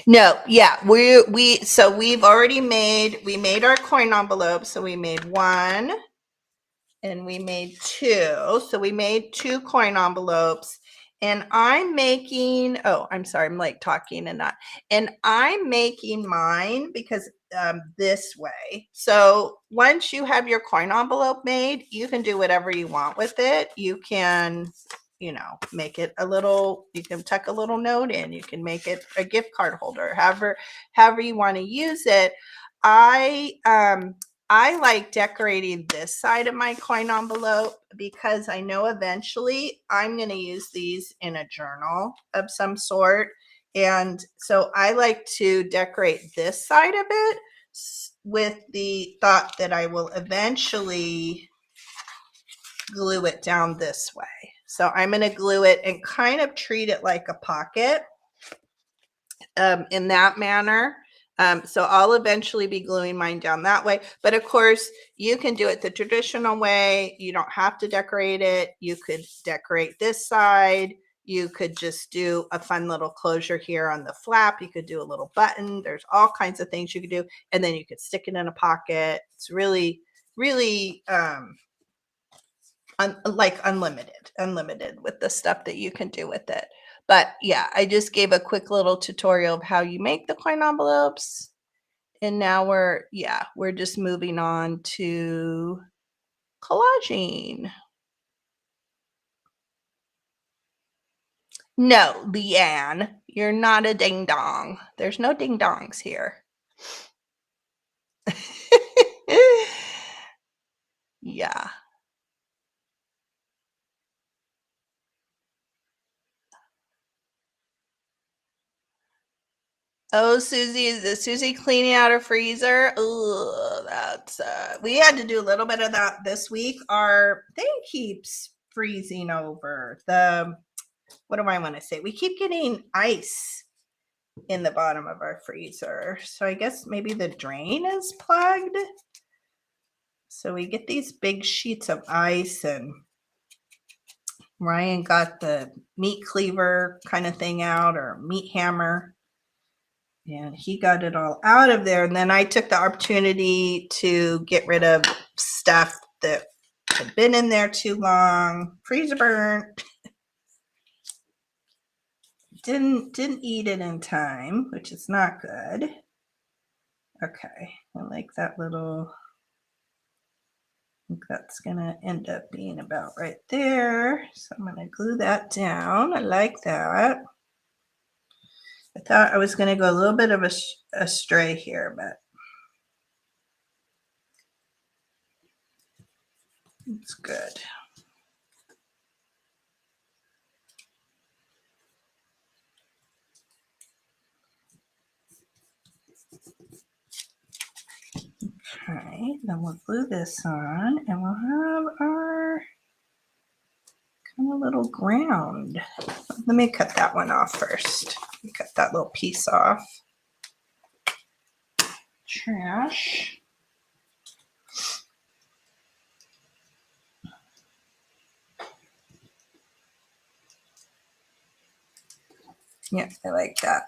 S1: no, yeah, so we've already made our coin envelope. So we made one and we made two. So we made 2 coin envelopes. And I'm making, oh, I'm sorry, I'm like talking and not. And I'm making mine because this way. So once you have your coin envelope made, you can do whatever you want with it. You can, you know, make it a little, you can tuck a little note in, you can make it a gift card holder, however you want to use it. I like decorating this side of my coin envelope because I know eventually I'm going to use these in a journal of some sort. And so I like to decorate this side of it with the thought that I will eventually glue it down this way. So I'm going to glue it and kind of treat it like a pocket in that manner. So I'll eventually be gluing mine down that way. But of course, you can do it the traditional way. You don't have to decorate it. You could decorate this side. You could just do a fun little closure here on the flap. You could do a little button. There's all kinds of things you could do. And then you could stick it in a pocket. It's really, really like unlimited with the stuff that you can do with it. But yeah, I just gave a quick little tutorial of how you make the coin envelopes. And now we're just moving on to collaging. No, Leanne, you're not a ding dong. There's no ding dongs here. Yeah. Oh, Susie, is Susie cleaning out her freezer? Oh, that's we had to do a little bit of that this week. Our thing keeps freezing over. What do I want to say? We keep getting ice in the bottom of our freezer. So I guess maybe the drain is plugged. So we get these big sheets of ice, and Ryan got the meat cleaver kind of thing out, or meat hammer. And he got it all out of there. And then I took the opportunity to get rid of stuff that had been in there too long. Freezer burnt. Didn't eat it in time, which is not good. Okay, I like that little, I think that's gonna end up being about right there. So I'm gonna glue that down. I like that. I thought I was going to go a little bit of a stray here, but it's good. Okay, then we'll glue this on and we'll have our kind of little ground. Let me cut that one off first. Cut that little piece off. Trash. Yeah, I like that.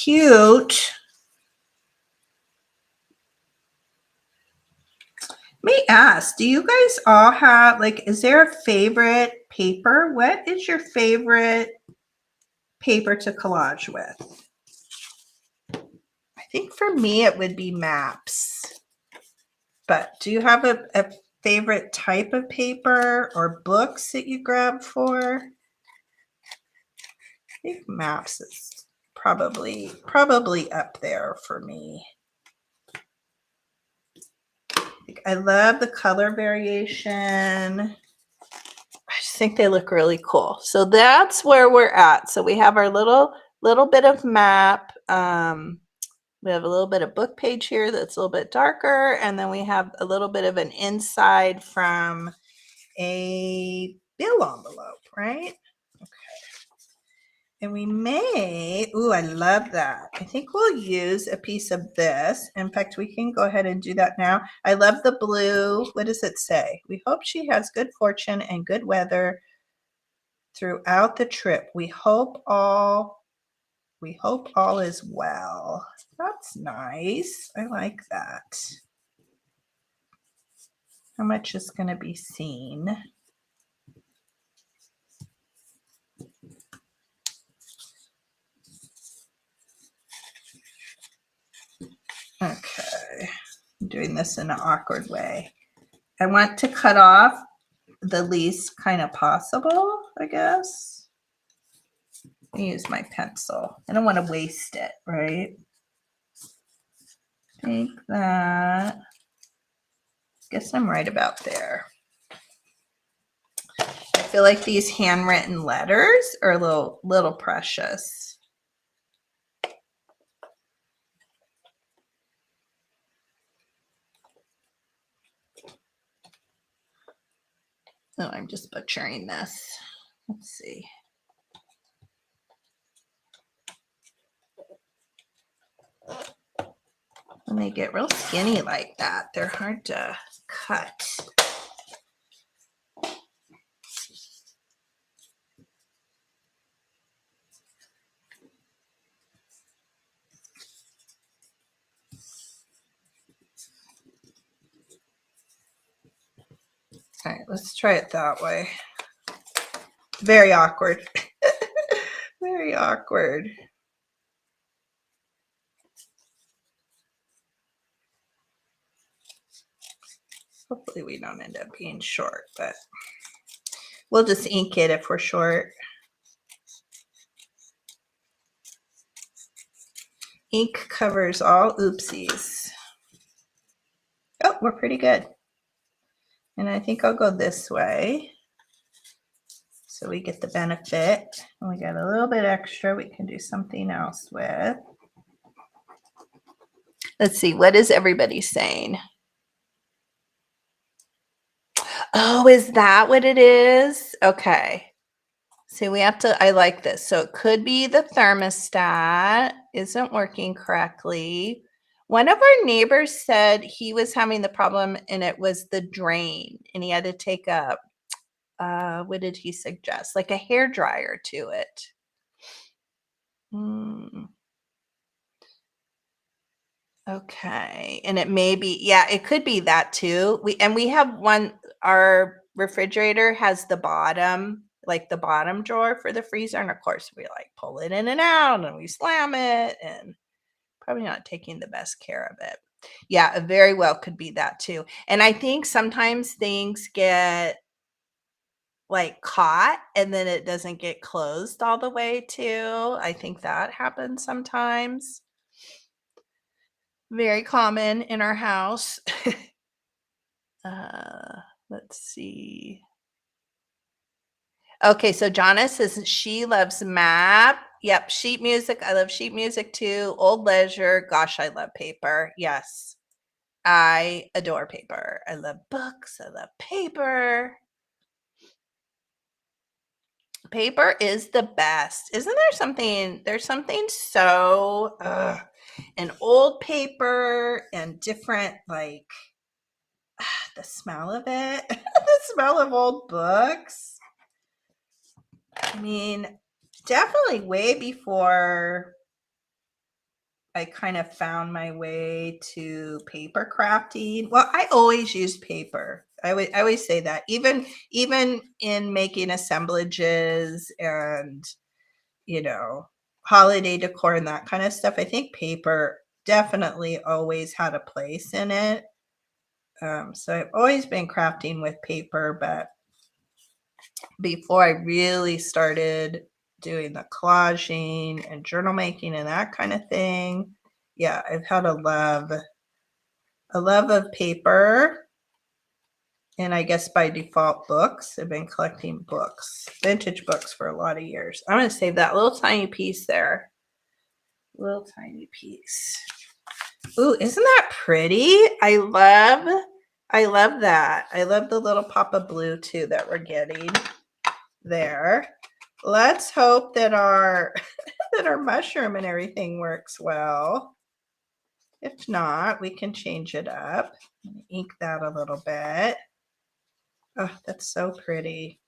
S1: Cute. Let me ask, do you guys all have, like, is there a favorite paper? What is your favorite paper to collage with? I think for me it would be maps. But do you have a favorite type of paper or books that you grab for? I think maps is probably up there for me. I love the color variation. I just think they look really cool. So that's where we're at. So we have our little bit of map. We have a little bit of book page here that's a little bit darker, and then we have a little bit of an inside from a bill envelope, right? Okay. And we may, ooh, I love that. I think we'll use a piece of this. In fact, we can go ahead and do that now. I love the blue. What does it say? We hope she has good fortune and good weather throughout the trip. We hope all is well. That's nice. I like that. How much is going to be seen? Okay, I'm doing this in an awkward way. I want to cut off the least kind of possible, I guess. I use my pencil. I don't want to waste it, right? Take that. Guess I'm right about there. I feel like these handwritten letters are a little precious. Oh, I'm just butchering this. Let's see. When they get real skinny like that, they're hard to cut. All right, let's try it that way. Very awkward. Very awkward. Hopefully we don't end up being short, but we'll just ink it if we're short. Ink covers all oopsies. Oh, we're pretty good. And I think I'll go this way. So we get the benefit. And we got a little bit extra we can do something else with. Let's see, what is everybody saying? Oh, is that what it is? Okay. See, we have to, I like this. So it could be the thermostat isn't working correctly. One of our neighbors said he was having the problem and it was the drain and he had to take a, what did he suggest? Like a hair dryer to it. Okay. And it may be, yeah, it could be that too. We have one, our refrigerator has the bottom, like the bottom drawer for the freezer. And of course we like pull it in and out and we slam it and probably not taking the best care of it. Yeah, it very well could be that too. And I think sometimes things get like caught and then it doesn't get closed all the way too. I think that happens sometimes. Very common in our house. Let's see. Okay, so Jonna says she loves map. Yep, sheet music. I love sheet music too. Old leisure. Gosh, I love paper. Yes, I adore paper. I love books. I love paper. Paper is the best. Isn't there something? There's something so, and old paper and different, like the smell of it, the smell of old books. I mean, definitely way before I kind of found my way to paper crafting. Well, I always used paper. I always say that, even in making assemblages and, you know, holiday decor and that kind of stuff. I think paper definitely always had a place in it. So I've always been crafting with paper, but before I really started doing the collaging and journal making and that kind of thing, yeah, I've had a love of paper, and I guess by default books. I've been collecting books, vintage books, for a lot of years. I'm going to save that little tiny piece there. Little tiny piece. Ooh, isn't that pretty? I love that. I love the little pop of blue too that we're getting there. Let's hope that our that our mushroom and everything works well. If not, we can change it up. Ink that a little bit. Oh, that's so pretty.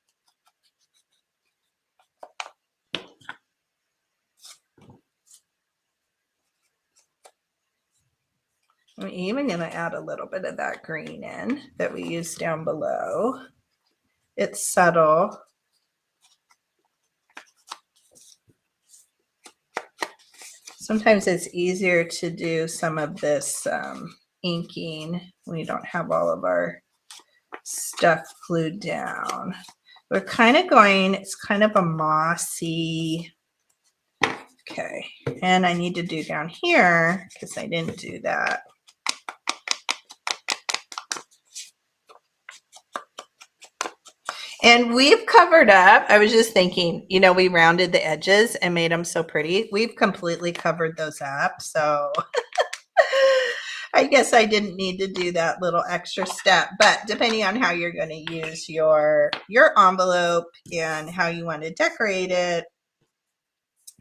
S1: I'm even going to add a little bit of that green in that we used down below. It's subtle. Sometimes it's easier to do some of this inking when you don't have all of our stuff glued down. We're kind of going, it's kind of a mossy. Okay, and I need to do down here because I didn't do that. And we've covered up, I was just thinking, you know, we rounded the edges and made them so pretty. We've completely covered those up. So I guess I didn't need to do that little extra step, but depending on how you're going to use your envelope and how you want to decorate it,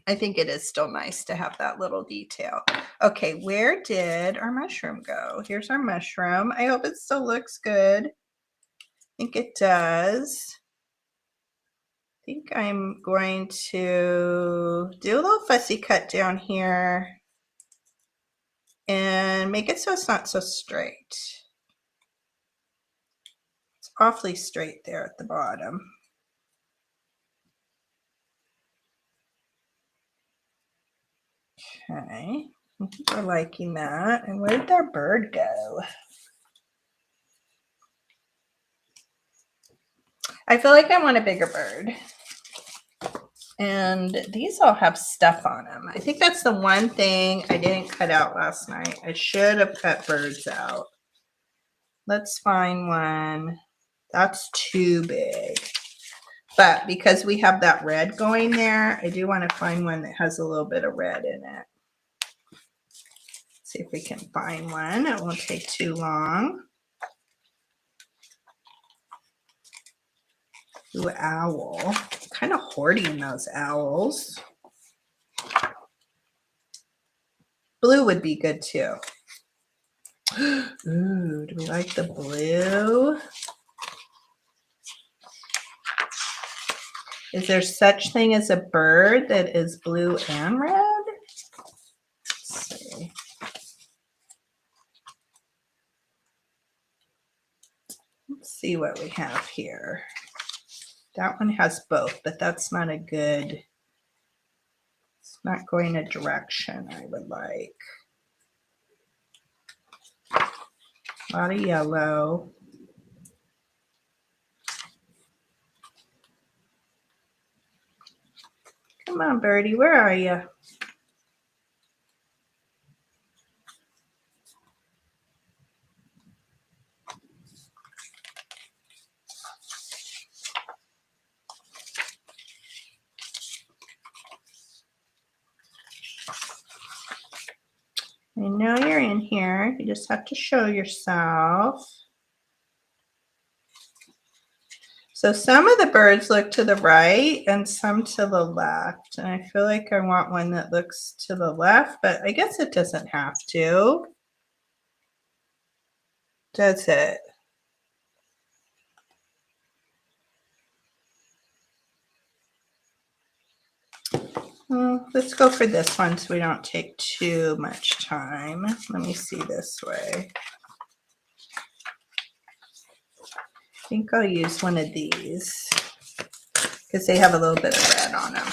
S1: I think it is still nice to have that little detail. Okay, where did our mushroom go? Here's our mushroom. I hope it still looks good. I think it does. I think I'm going to do a little fussy cut down here and make it so it's not so straight. It's awfully straight there at the bottom. Okay, I think we're liking that. And where did our bird go? I feel like I want a bigger bird. And these all have stuff on them. I think that's the one thing I didn't cut out last night. I should have cut birds out. Let's find one. That's too big. But because we have that red going there, I do want to find one that has a little bit of red in it. See if we can find one. It won't take too long. Ooh, owl. Kind of hoarding those owls. Blue would be good too. Ooh, do we like the blue? Is there such thing as a bird that is blue and red? Let's see. Let's see what we have here. That one has both, but that's not a good, it's not going a direction I would like. A lot of yellow. Come on, birdie, where are you? I know you're in here. You just have to show yourself. So some of the birds look to the right and some to the left. And I feel like I want one that looks to the left, but I guess it doesn't have to. Does it? Well, let's go for this one so we don't take too much time. Let me see this way. I think I'll use one of these because they have a little bit of red on them.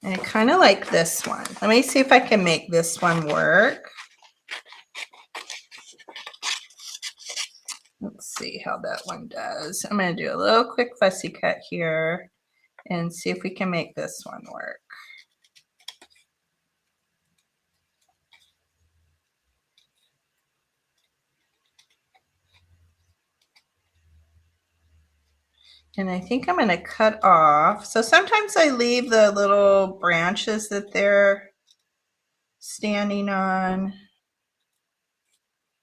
S1: And I kind of like this one. Let me see if I can make this one work. Let's see how that one does. I'm going to do a little quick fussy cut here and see if we can make this one work. And I think I'm going to cut off. So sometimes I leave the little branches that they're standing on.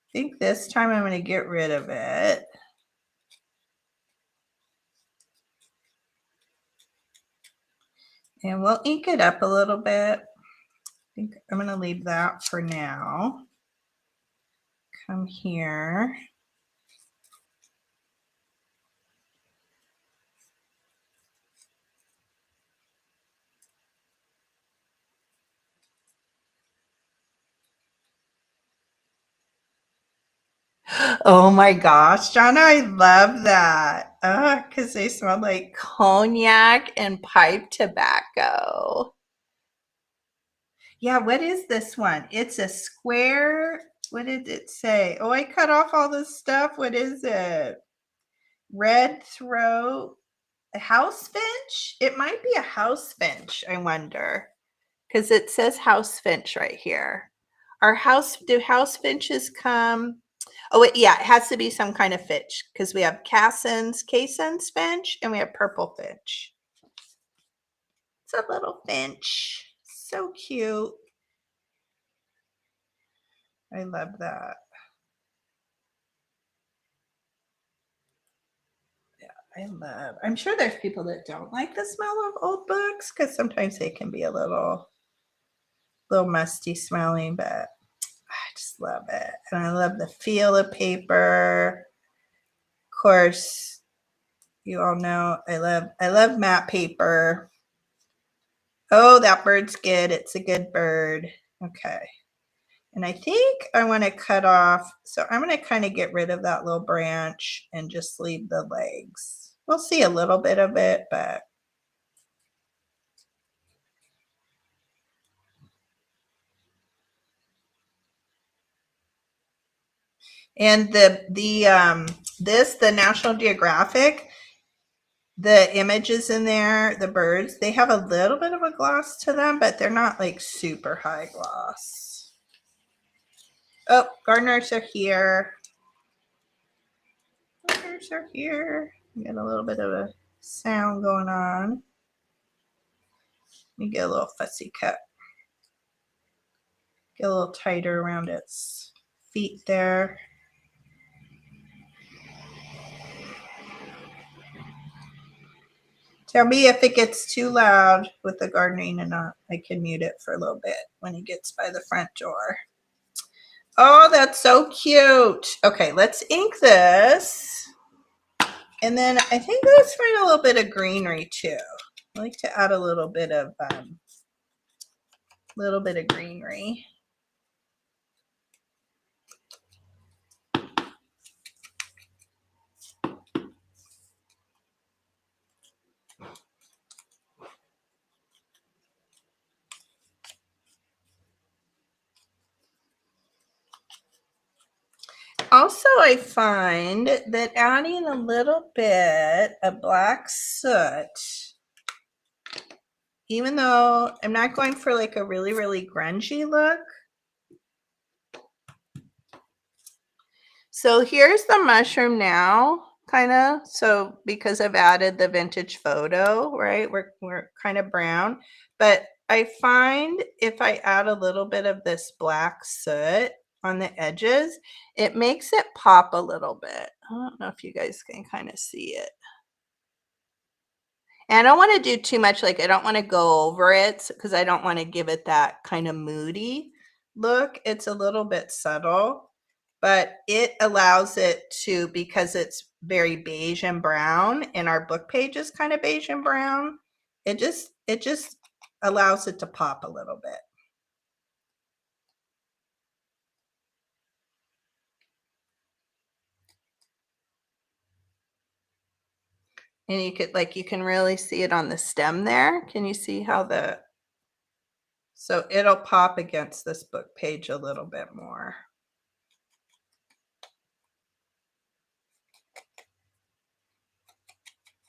S1: I think this time I'm going to get rid of it. And we'll ink it up a little bit. I think I'm going to leave that for now. Come here. Oh my gosh, Jonna, I love that. Because they smell like cognac and pipe tobacco. Yeah, what is this one? It's a square. What did it say? Oh, I cut off all this stuff. What is it? Red throat. A house finch? It might be a house finch, I wonder. Because it says house finch right here. Do house finches come? Oh, yeah, it has to be some kind of finch because we have Cassin's finch and we have purple finch. It's a little finch. So cute. I love that. Yeah, I'm sure there's people that don't like the smell of old books because sometimes they can be a little musty smelling, but I just love it. And I love the feel of paper. Of course, you all know I love matte paper. Oh, that bird's good. It's a good bird. Okay. And I think I want to cut off. So I'm going to kind of get rid of that little branch and just leave the legs. We'll see a little bit of it, but and the National Geographic, the images in there, the birds, they have a little bit of a gloss to them, but they're not like super high gloss. Oh, gardeners are here. Gardeners are here. We got a little bit of a sound going on. Let me get a little fussy cut. Get a little tighter around its feet there. Tell me if it gets too loud with the gardening and not. I can mute it for a little bit when he gets by the front door. Oh, that's so cute. Okay, let's ink this. And then I think let's find a little bit of greenery too. I like to add a little bit of greenery. Also, I find that adding a little bit of black soot, even though I'm not going for like a really, really grungy look. So here's the mushroom now, kind of. So because I've added the vintage photo, right? We're kind of brown. but I find if I add a little bit of this black soot on the edges, it makes it pop a little bit. I don't know if you guys can kind of see it. And I don't want to do too much, like I don't want to go over it because I don't want to give it that kind of moody look. It's a little bit subtle, but it allows it to, because it's very beige and brown and our book page is kind of beige and brown, it just allows it to pop a little bit. And you could, like, you can really see it on the stem there. Can you see how so it'll pop against this book page a little bit more.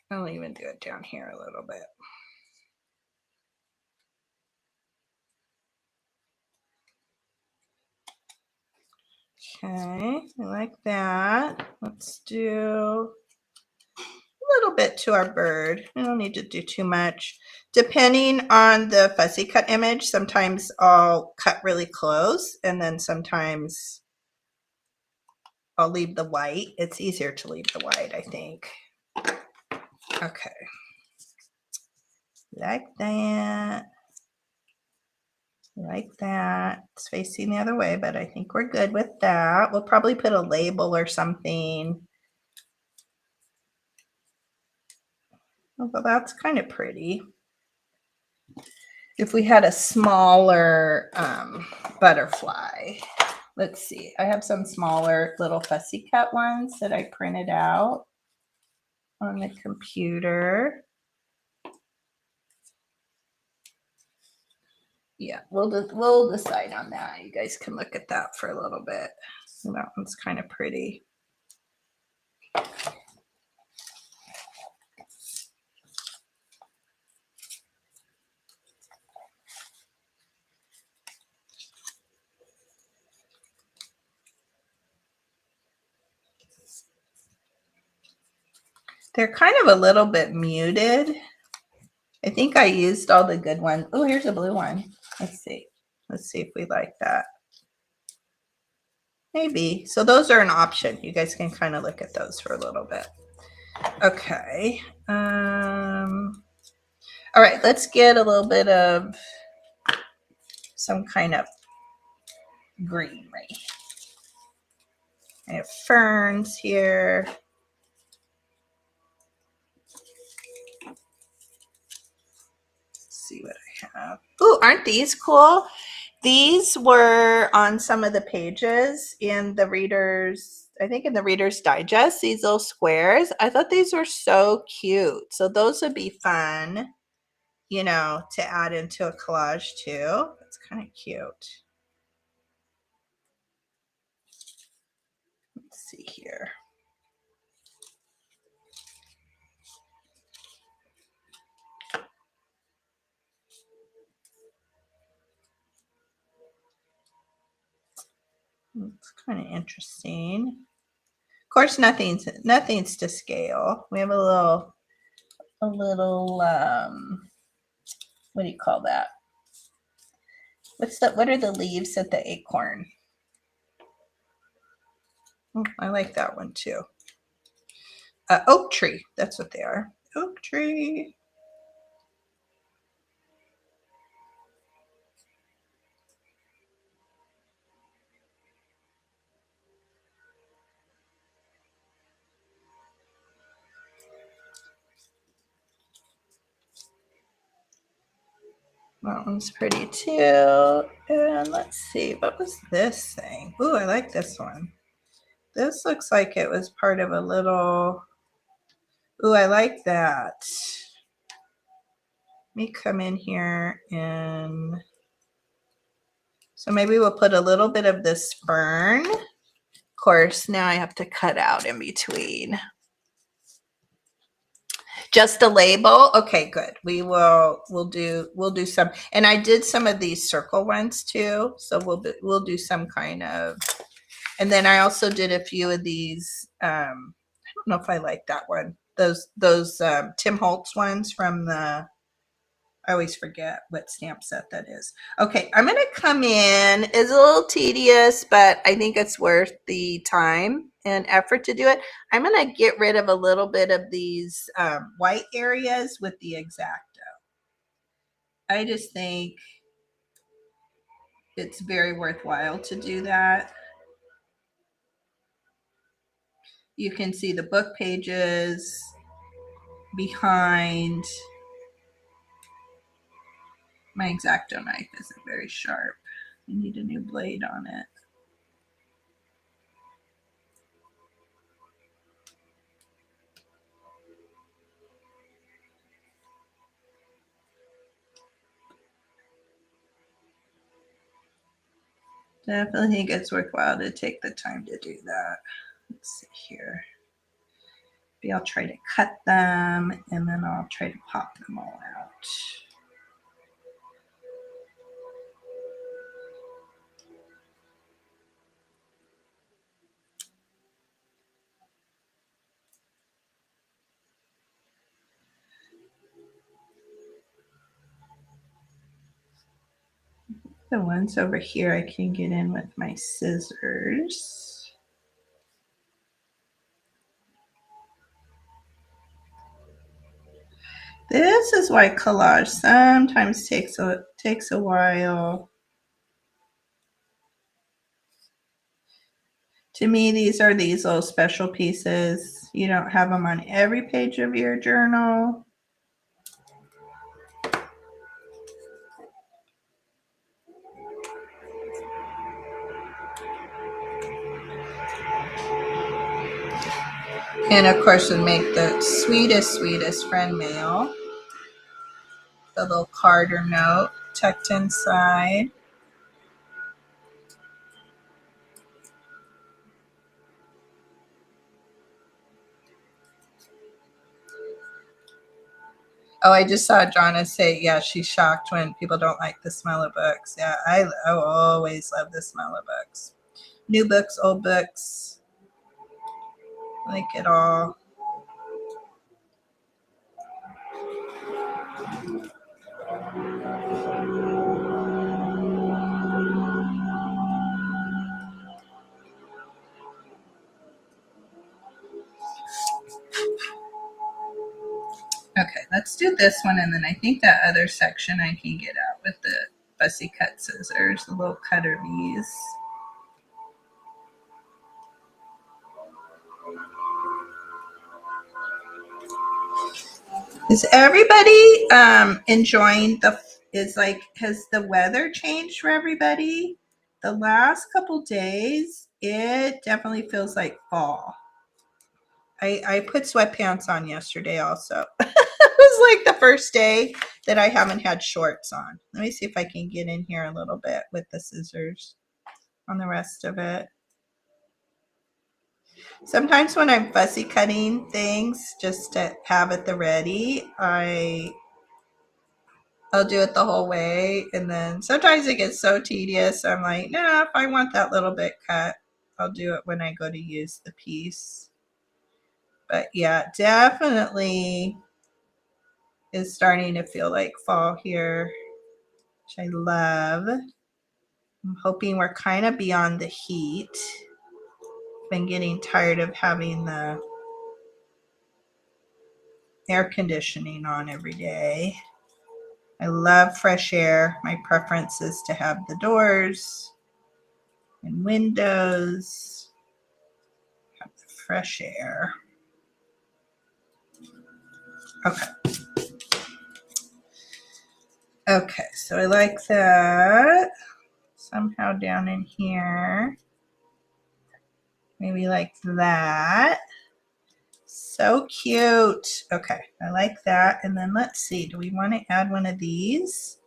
S1: I'll even do it down here a little bit. Okay, I like that. Let's do a little bit to our bird. I don't need to do too much. Depending on the fussy cut image, sometimes I'll cut really close and then sometimes I'll leave the white. It's easier to leave the white, I think. Okay. Like that. Like that. It's facing the other way, but I think we're good with that. We'll probably put a label or something. Oh, well, that's kind of pretty. If we had a smaller butterfly, let's see. I have some smaller little fussy cut ones that I printed out on the computer. Yeah, we'll decide on that. You guys can look at that for a little bit. That one's kind of pretty. They're kind of a little bit muted. I think I used all the good ones. Oh, here's a blue one. Let's see. Let's see if we like that. Maybe. So those are an option. You guys can kind of look at those for a little bit. Okay. All right, let's get a little bit of some kind of greenery. I have ferns here. Let's see what I have. Ooh, aren't these cool? These were on some of the pages in the Reader's, I think in the Reader's Digest, these little squares. I thought these were so cute. So those would be fun, you know, to add into a collage too. It's kind of cute. Let's see here. It's kind of interesting. Of course, nothing's to scale. We have a little what do you call that? What are the leaves at the acorn? Oh, I like that one too. Oak tree, that's what they are. Oak tree. That one's pretty too. And let's see, what was this thing? Ooh, I like this one. This looks like it was part of a little, ooh, I like that. Let me come in here and, so maybe we'll put a little bit of this fern. Of course, now I have to cut out in between. Just a label. Okay, good. We'll do some, and I did some of these circle ones too. So we'll do some kind of, and then I also did a few of these. I don't know if I like that one. Those Tim Holtz ones from the I always forget what stamp set that is. Okay, I'm going to come in. It's a little tedious, but I think it's worth the time and effort to do it. I'm going to get rid of a little bit of these white areas with the X-Acto. I just think it's very worthwhile to do that. You can see the book pages behind. My X-Acto knife isn't very sharp. I need a new blade on it. Definitely think it's worthwhile to take the time to do that. Let's see here. Maybe I'll try to cut them and then I'll try to pop them all out. The ones over here I can get in with my scissors. This is why collage sometimes takes a while. To me, these are these little special pieces. You don't have them on every page of your journal. And of course, we make the sweetest, sweetest friend mail. The little card or note tucked inside. Oh, I just saw Jonna say, yeah, she's shocked when people don't like the smell of books. Yeah, I always love the smell of books. New books, old books, like it all. Okay, let's do this one, and then I think that other section I can get out with the fussy cut scissors, the little cutter bees. Is everybody enjoying has the weather changed for everybody? The last couple days, it definitely feels like fall. I put sweatpants on yesterday also. It was like the first day that I haven't had shorts on. Let me see if I can get in here a little bit with the scissors on the rest of it. Sometimes when I'm fussy cutting things just to have it the ready, I'll do it the whole way, and then sometimes it gets so tedious. I'm like, nah, if I want that little bit cut, I'll do it when I go to use the piece. But yeah, definitely is starting to feel like fall here, which I love. I'm hoping we're kind of beyond the heat. Been getting tired of having the air conditioning on every day. I love fresh air. My preference is to have the doors and windows, have the fresh air. Okay. Okay, so I like that. Somehow down in here, maybe like that. So cute. Okay, I like that. And then let's see, do we want to add one of these?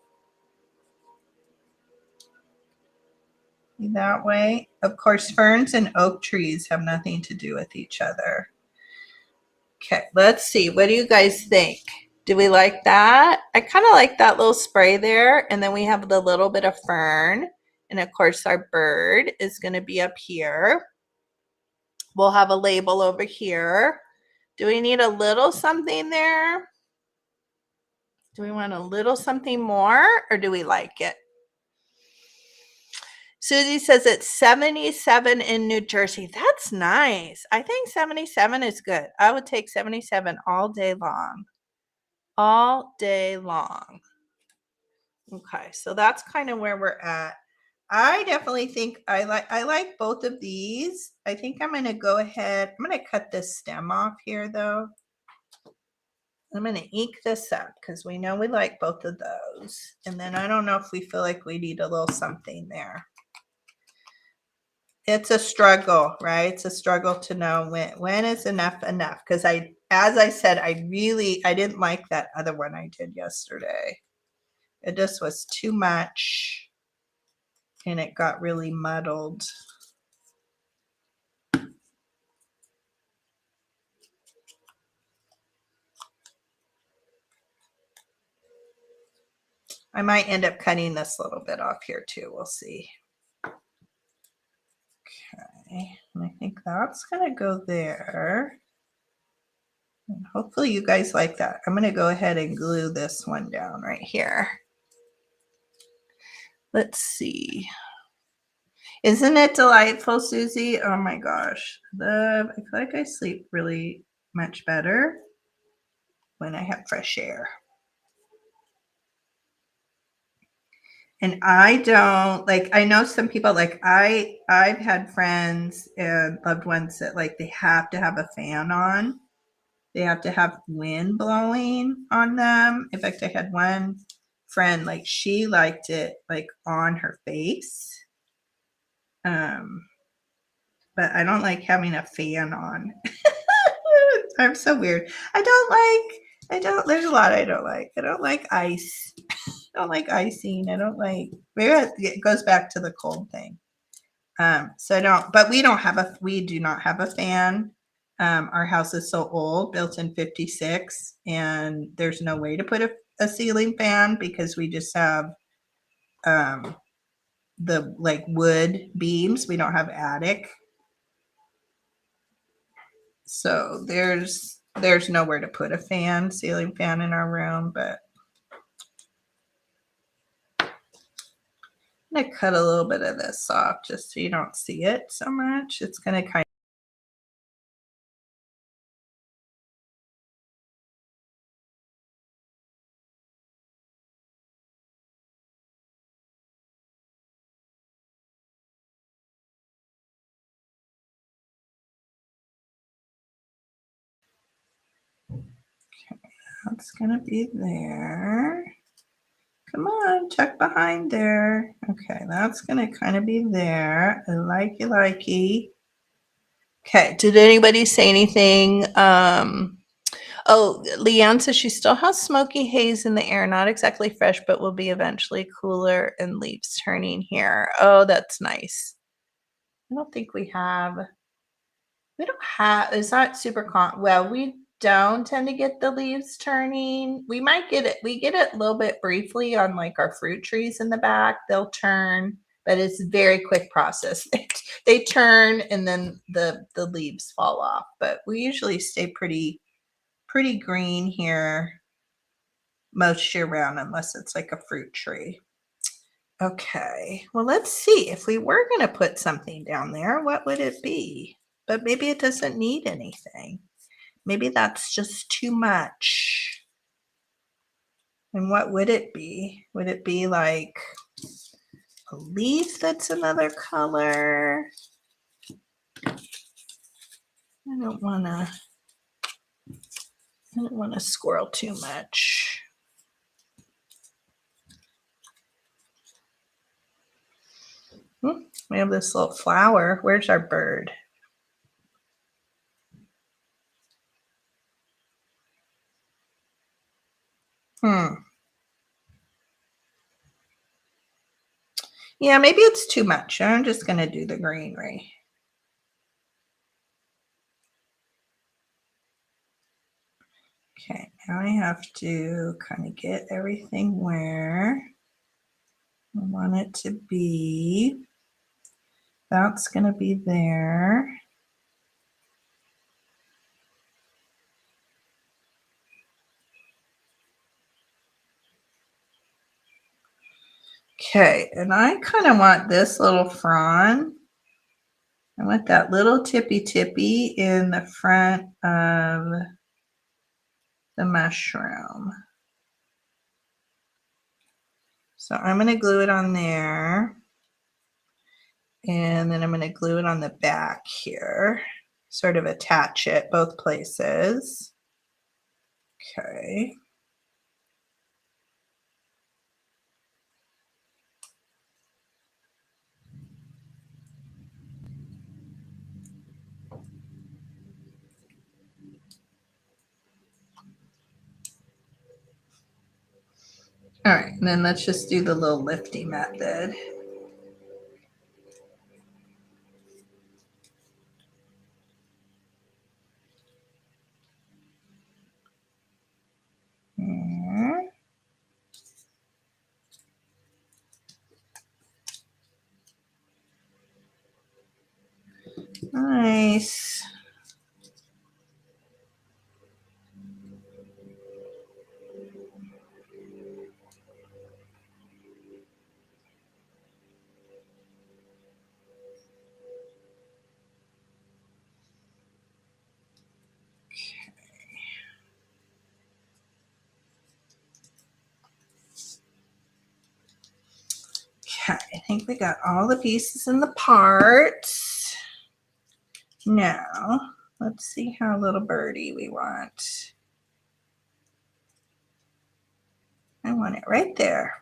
S1: That way. Of course, ferns and oak trees have nothing to do with each other. Okay, let's see. What do you guys think? Do we like that? I kind of like that little spray there. And then we have the little bit of fern. And of course, our bird is going to be up here. We'll have a label over here. Do we need a little something there? Do we want a little something more or do we like it? Susie says it's 77 in New Jersey. That's nice. I think 77 is good. I would take 77 all day long. All day long. Okay, so that's kind of where we're at. I definitely think I like both of these. I think I'm going to go ahead. I'm going to cut this stem off here though. I'm going to ink this up because we know we like both of those. And then I don't know if we feel like we need a little something there. It's a struggle, right? It's a struggle to know when is enough. Because as I said, I didn't like that other one I did yesterday. It just was too much and it got really muddled. I might end up cutting this little bit off here too. We'll see. Okay, and I think that's gonna go there. And hopefully you guys like that. I'm gonna go ahead and glue this one down right here. Let's see. Isn't it delightful, Susie? Oh my gosh. I feel like I sleep really much better when I have fresh air. And I don't like, I know some people like I've had friends and loved ones that like they have to have a fan on. They have to have wind blowing on them. In fact, I had one friend, like she liked it like on her face. But I don't like having a fan on. I'm so weird. There's a lot I don't like. I don't like ice. I don't like icing. I don't like, maybe it goes back to the cold thing. So I don't, but we do not have a fan. Our house is so old, built in 56, and there's no way to put a ceiling fan because we just have the like wood beams. We don't have attic. So there's nowhere to put a ceiling fan in our room, but I'm going to cut a little bit of this off just so you don't see it so much. It's going to kind of that's going to be there. Come on, check behind there. Okay, that's going to kind of be there. I likey. Okay, did anybody say anything? Oh, Leanne says she still has smoky haze in the air, not exactly fresh, but will be eventually cooler and leaves turning here. Oh, that's nice. I don't think we don't have, it's not super well, we don't tend to get the leaves turning. We might get it, we get it a little bit briefly on like our fruit trees in the back. They'll turn, but it's a very quick process. They turn and then the leaves fall off, but we usually stay pretty green here most year round unless it's like a fruit tree. Okay, well, let's see. If we were going to put something down there, what would it be? But maybe it doesn't need anything. Maybe that's just too much. And what would it be? Would it be like a leaf that's another color? I don't want to squirrel too much. We have this little flower. Where's our bird? Yeah, maybe it's too much. I'm just going to do the greenery. Okay, now I have to kind of get everything where I want it to be. That's going to be there. Okay, and I kind of want this little frond. I want that little tippy in the front of the mushroom. So I'm going to glue it on there. And then I'm going to glue it on the back here. Sort of attach it both places. Okay. All right, and then let's just do the little lifty method. Nice. Okay, I think we got all the pieces in the parts. Now, let's see how little birdie we want. I want it right there.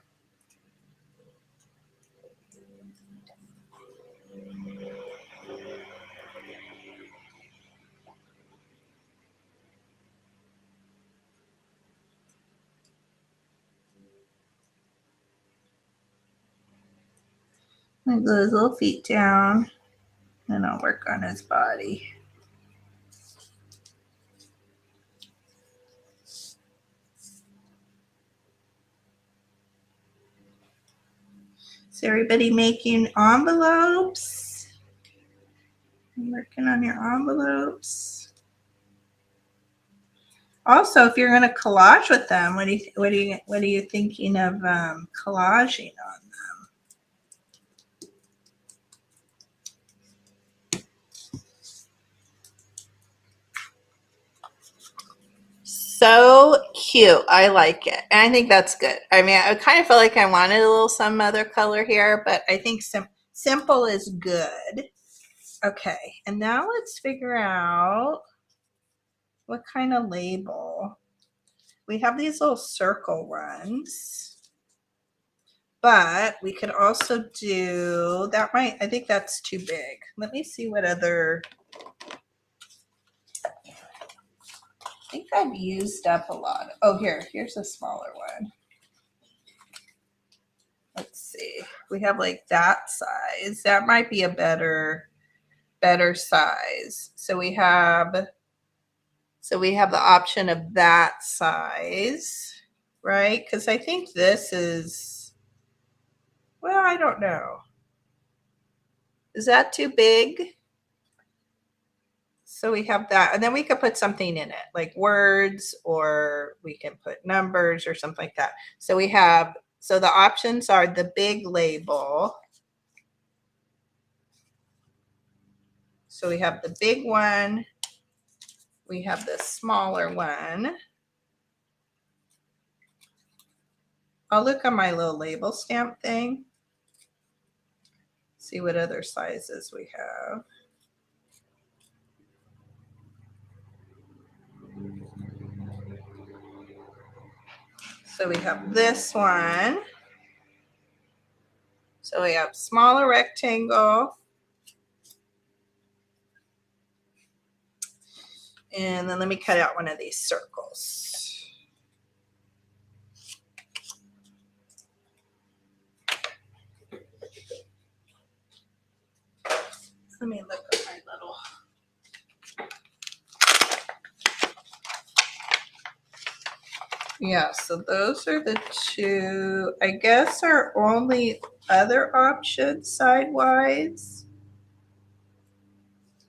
S1: I glue his little feet down, and I'll work on his body. Is everybody making envelopes? I'm working on your envelopes. Also, if you're going to collage with them, what are you thinking of collaging on them? So cute. I like it. And I think that's good. I mean, I kind of felt like I wanted a little some other color here, but I think simple is good. Okay, and now let's figure out what kind of label. We have these little circle ones, but we could also do, I think that's too big. Let me see what other, I think I've used up a lot. Oh, here's a smaller one. Let's see. We have like that size. That might be a better size. So we have the option of that size, right? Because I think this is, well, I don't know. Is that too big? So we have that, and then we could put something in it, like words, or we can put numbers or something like that. So we have, so the options are the big label. So we have the big one. We have the smaller one. I'll look on my little label stamp thing. See what other sizes we have. So we have this one. So we have smaller rectangle. And then let me cut out one of these circles. Let me look at my little. Yeah, so those are the two, I guess, our only other option sidewise.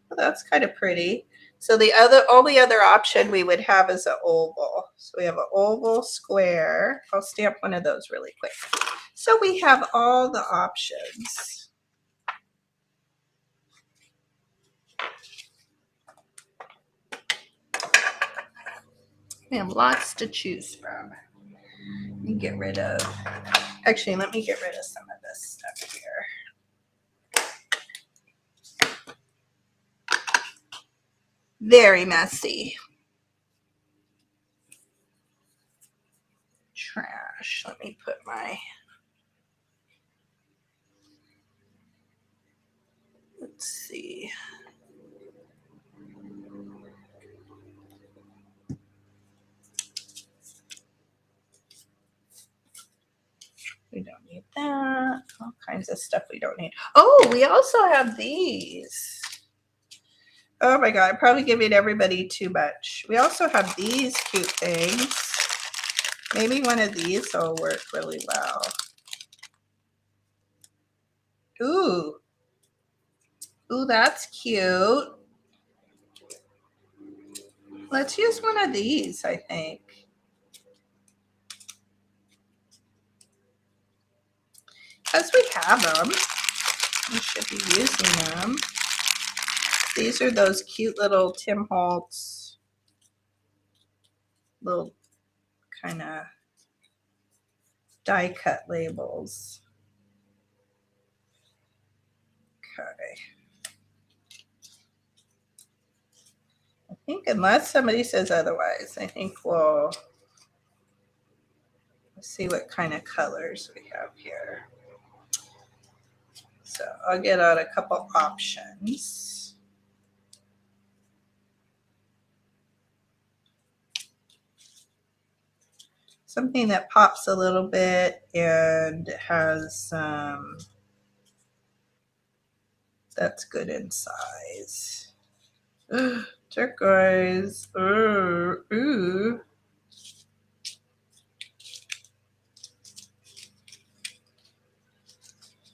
S1: Well, that's kind of pretty. So the only other option we would have is an oval. So we have an oval, square. I'll stamp one of those really quick. So we have all the options. We have lots to choose from. Let me get rid of, actually, let me get rid of some of this stuff here. Very messy. Trash. Let me put my, let's see. We don't need that. All kinds of stuff we don't need. Oh, we also have these. Oh my God, I'm probably giving everybody too much. We also have these cute things. Maybe one of these will work really well. Ooh. Ooh, that's cute. Let's use one of these, I think. Because we have them, we should be using them. These are those cute little Tim Holtz, little kind of die cut labels. Okay. I think unless somebody says otherwise, I think we'll see what kind of colors we have here. So I'll get out a couple options. Something that pops a little bit and has that's good in size. Turquoise. Ooh.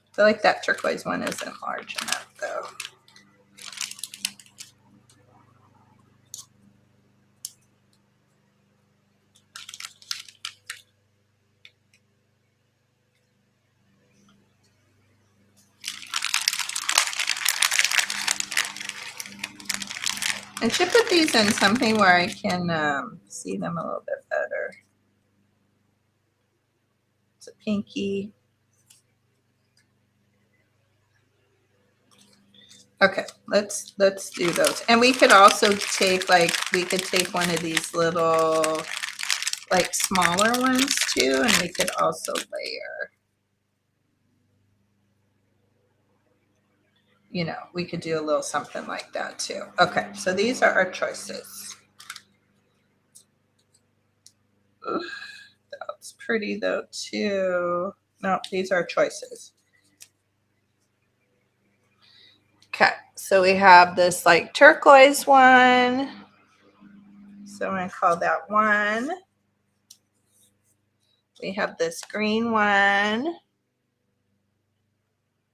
S1: I feel like that turquoise one isn't large enough though. I should put these in something where I can see them a little bit better. It's a pinky. Okay, let's do those. And we could also take we could take one of these little smaller ones too, and we could also layer. You know, we could do a little something like that too. Okay, so these are our choices. Ooh, that's pretty though too. No, these are choices. Okay, so we have this turquoise one. So I'm going to call that one. We have this green one.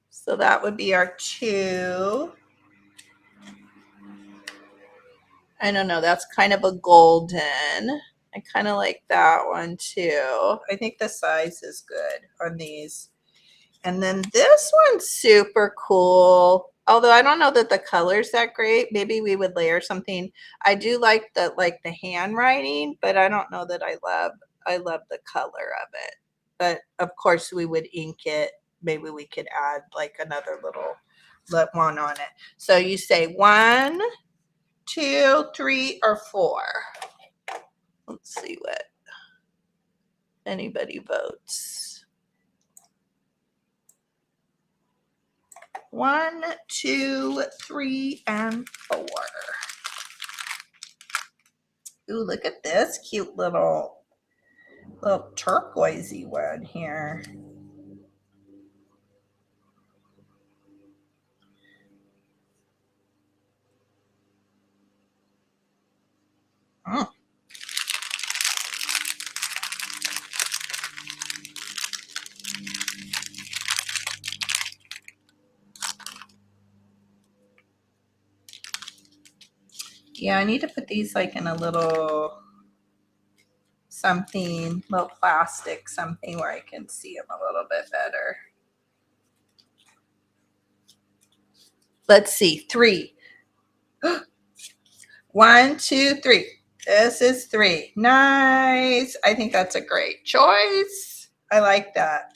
S1: So that would be our 2. I don't know, that's kind of a golden. I kind of like that one too. I think the size is good on these. And then this one's super cool. Although I don't know that the color's that great. Maybe we would layer something. I do like the handwriting, but I don't know that I love the color of it. But of course we would ink it. Maybe we could add another little one on it. So you say 1, 2, 3, or 4. Let's see what anybody votes. 1, 2, 3, and 4. Ooh, look at this cute little turquoisey one here. Mm. Yeah, I need to put these in a little something, little plastic, something where I can see them a little bit better. Let's see, 3. 1, 2, 3. This is 3. Nice. I think that's a great choice. I like that.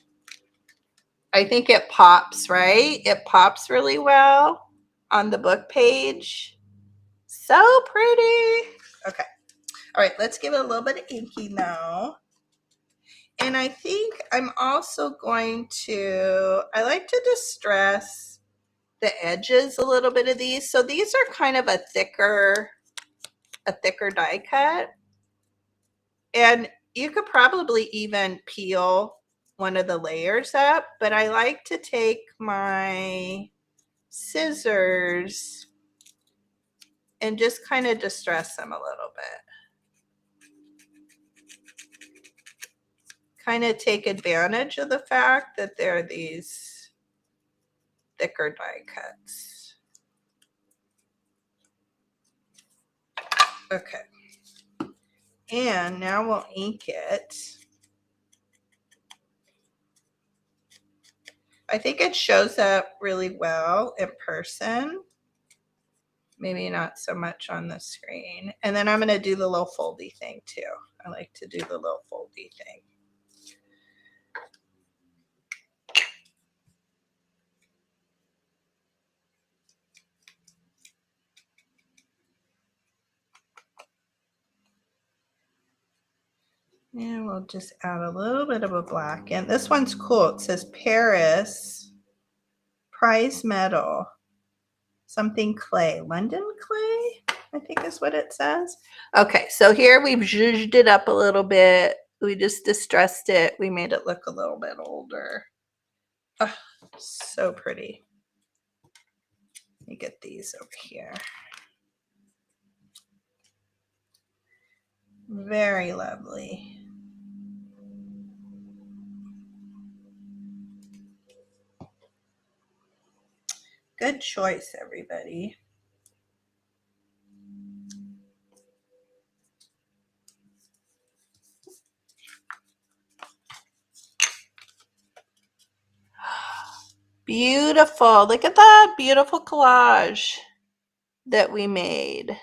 S1: I think it pops, right? It pops really well on the book page. So pretty. Okay. All right, let's give it a little bit of inking though. And I think I'm also going to, I like to distress the edges a little bit of these. So these are kind of a thicker die cut. And you could probably even peel one of the layers up, but I like to take my scissors and just kind of distress them a little bit. Kind of take advantage of the fact that there are these thicker die cuts. Okay. And now we'll ink it. I think it shows up really well in person. Maybe not so much on the screen. And then I'm going to do the little foldy thing too. I like to do the little foldy thing. And we'll just add a little bit of a black. And this one's cool. It says Paris prize medal, something clay, London clay, I think is what it says. Okay, so here we've zhuzhed it up a little bit. We just distressed it. We made it look a little bit older. Oh, so pretty. Let me get these over here. Very lovely. Good choice, everybody. Beautiful. Look at that beautiful collage that we made.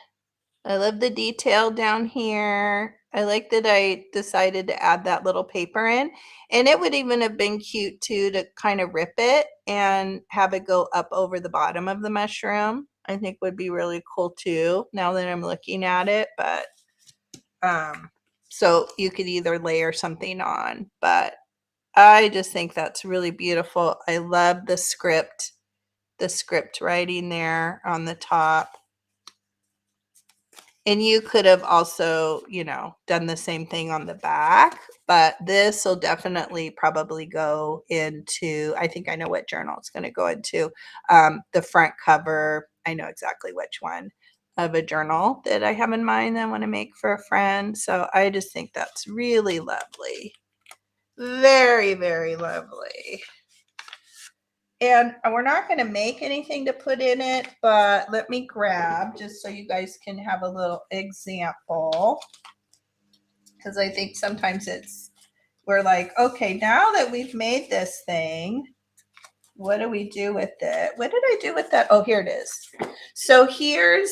S1: I love the detail down here. I like that I decided to add that little paper in. And it would even have been cute too to kind of rip it and have it go up over the bottom of the mushroom. I think would be really cool too, now that I'm looking at it. But so you could either layer something on, but I just think that's really beautiful. I love the script writing there on the top. And you could have also, you know, done the same thing on the back, but this will definitely probably go into, I think I know what journal it's going to go into, the front cover. I know exactly which one of a journal that I have in mind that I want to make for a friend. So I just think that's really lovely. Very, very lovely. And we're not going to make anything to put in it, but let me grab just so you guys can have a little example. Because I think sometimes we're like, okay, now that we've made this thing, what do we do with it? What did I do with that? Oh, here it is. So here's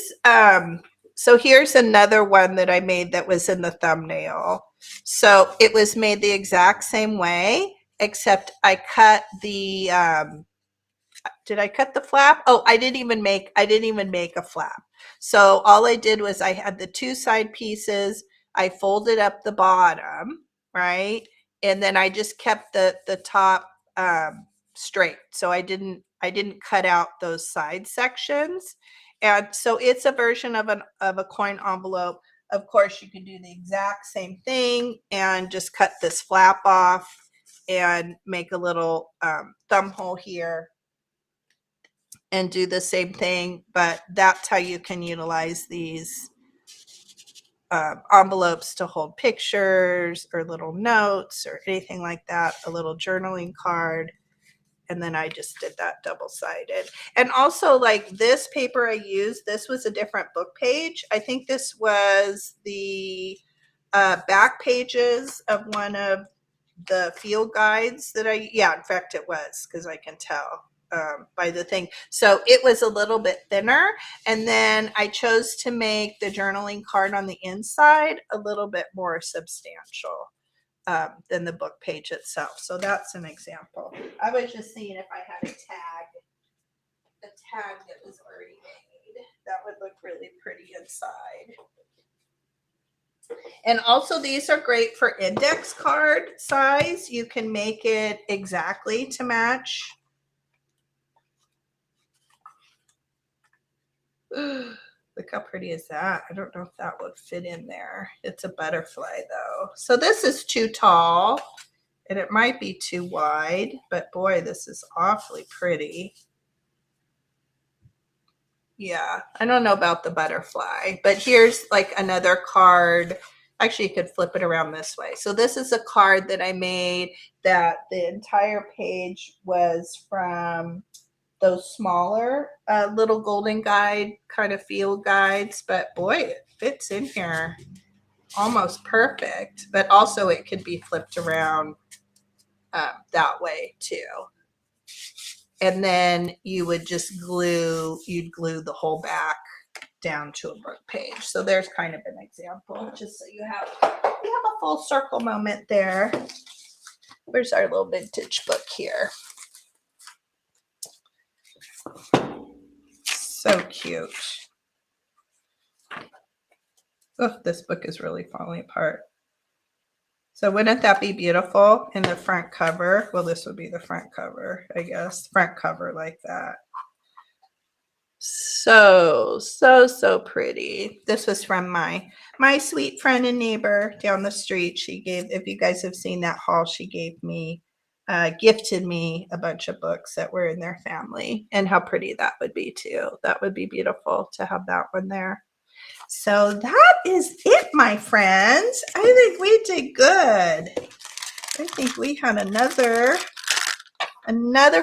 S1: another one that I made that was in the thumbnail. So it was made the exact same way, except I cut the did I cut the flap? Oh, I didn't even make a flap. So all I did was I had the 2 side pieces. I folded up the bottom, right? And then I just kept the top straight. So I didn't cut out those side sections. And so it's a version of a coin envelope. Of course, you can do the exact same thing and just cut this flap off and make a little thumb hole here and do the same thing, but that's how you can utilize these envelopes to hold pictures or little notes or anything like that, a little journaling card. And then I just did that double-sided. And also, like, this paper I used, this was a different book page. I think this was the back pages of one of the field guides that yeah, in fact it was, because I can tell by the thing. So it was a little bit thinner. And then I chose to make the journaling card on the inside a little bit more substantial than the book page itself. So that's an example. I was just seeing if I had a tag that was already made. That would look really pretty inside. And also these are great for index card size. You can make it exactly to match. Look how pretty is that? I don't know if that would fit in there. It's a butterfly though. So this is too tall and it might be too wide, but boy, this is awfully pretty. Yeah, I don't know about the butterfly, but here's like another card. Actually, you could flip it around this way. So this is a card that I made that the entire page was from those smaller little golden guide kind of field guides. But boy, it fits in here almost perfect. But also it could be flipped around that way too. And then you would just you'd glue the whole back down to a book page. So there's kind of an example, just so you have a full circle moment there. Where's our little vintage book here? So cute. Oh, this book is really falling apart. So wouldn't that be beautiful in the front cover? Well, this would be the front cover, I guess. Front cover like that. So pretty. This was from my sweet friend and neighbor down the street. She gave, if you guys have seen that haul, she gave me, gifted me a bunch of books that were in their family, and how pretty that would be too. That would be beautiful to have that one there. So that is it, my friends. I think we did good. I think we had another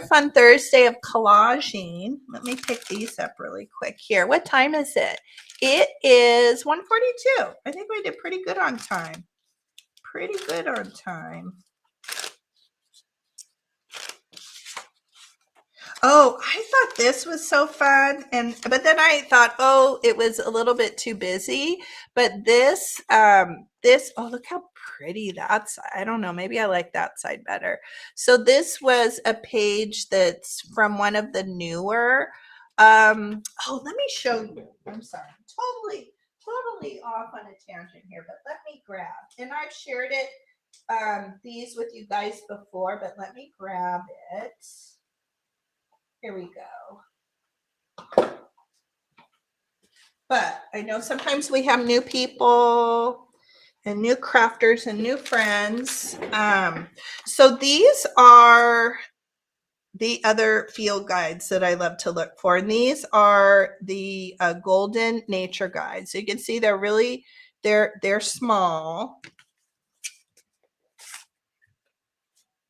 S1: fun Thursday of collaging. Let me pick these up really quick here. What time is it? It is 1:42. I think we did pretty good on time. Pretty good on time. Oh, I thought this was so fun. But then I thought, oh, it was a little bit too busy. But this, oh, look how pretty that's, I don't know, maybe I like that side better. So this was a page that's from one of the newer, oh, let me show you. I'm sorry, totally off on a tangent here, but let me grab, and I've shared it, these with you guys before, but let me grab it. Here we go. But I know sometimes we have new people and new crafters and new friends. So these are the other field guides that I love to look for. And these are the golden nature guides. So you can see they're really, they're small.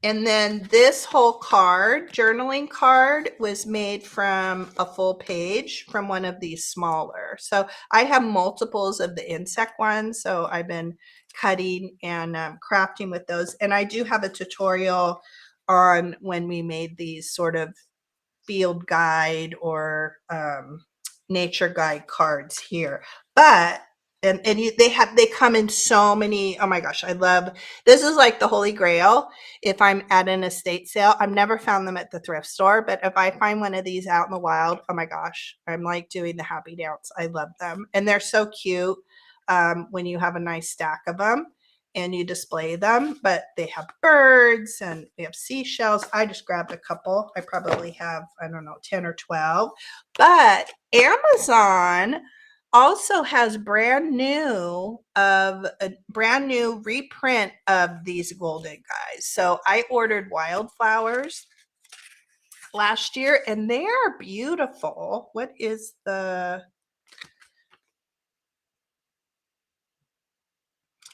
S1: And then this whole card, journaling card, was made from a full page from one of these smaller. So I have multiples of the insect ones. So I've been cutting and crafting with those. And I do have a tutorial on when we made these sort of field guide or nature guide cards here. But they come in so many. Oh my gosh, I love, this is like the holy grail. If I'm at an estate sale, I've never found them at the thrift store, but if I find one of these out in the wild, oh my gosh, I'm like doing the happy dance. I love them. And they're so cute when you have a nice stack of them and you display them. But they have birds and they have seashells. I just grabbed a couple. I probably have, I don't know, 10 or 12. But Amazon also has a brand new reprint of these golden guys. So I ordered wildflowers last year and they are beautiful. What is the,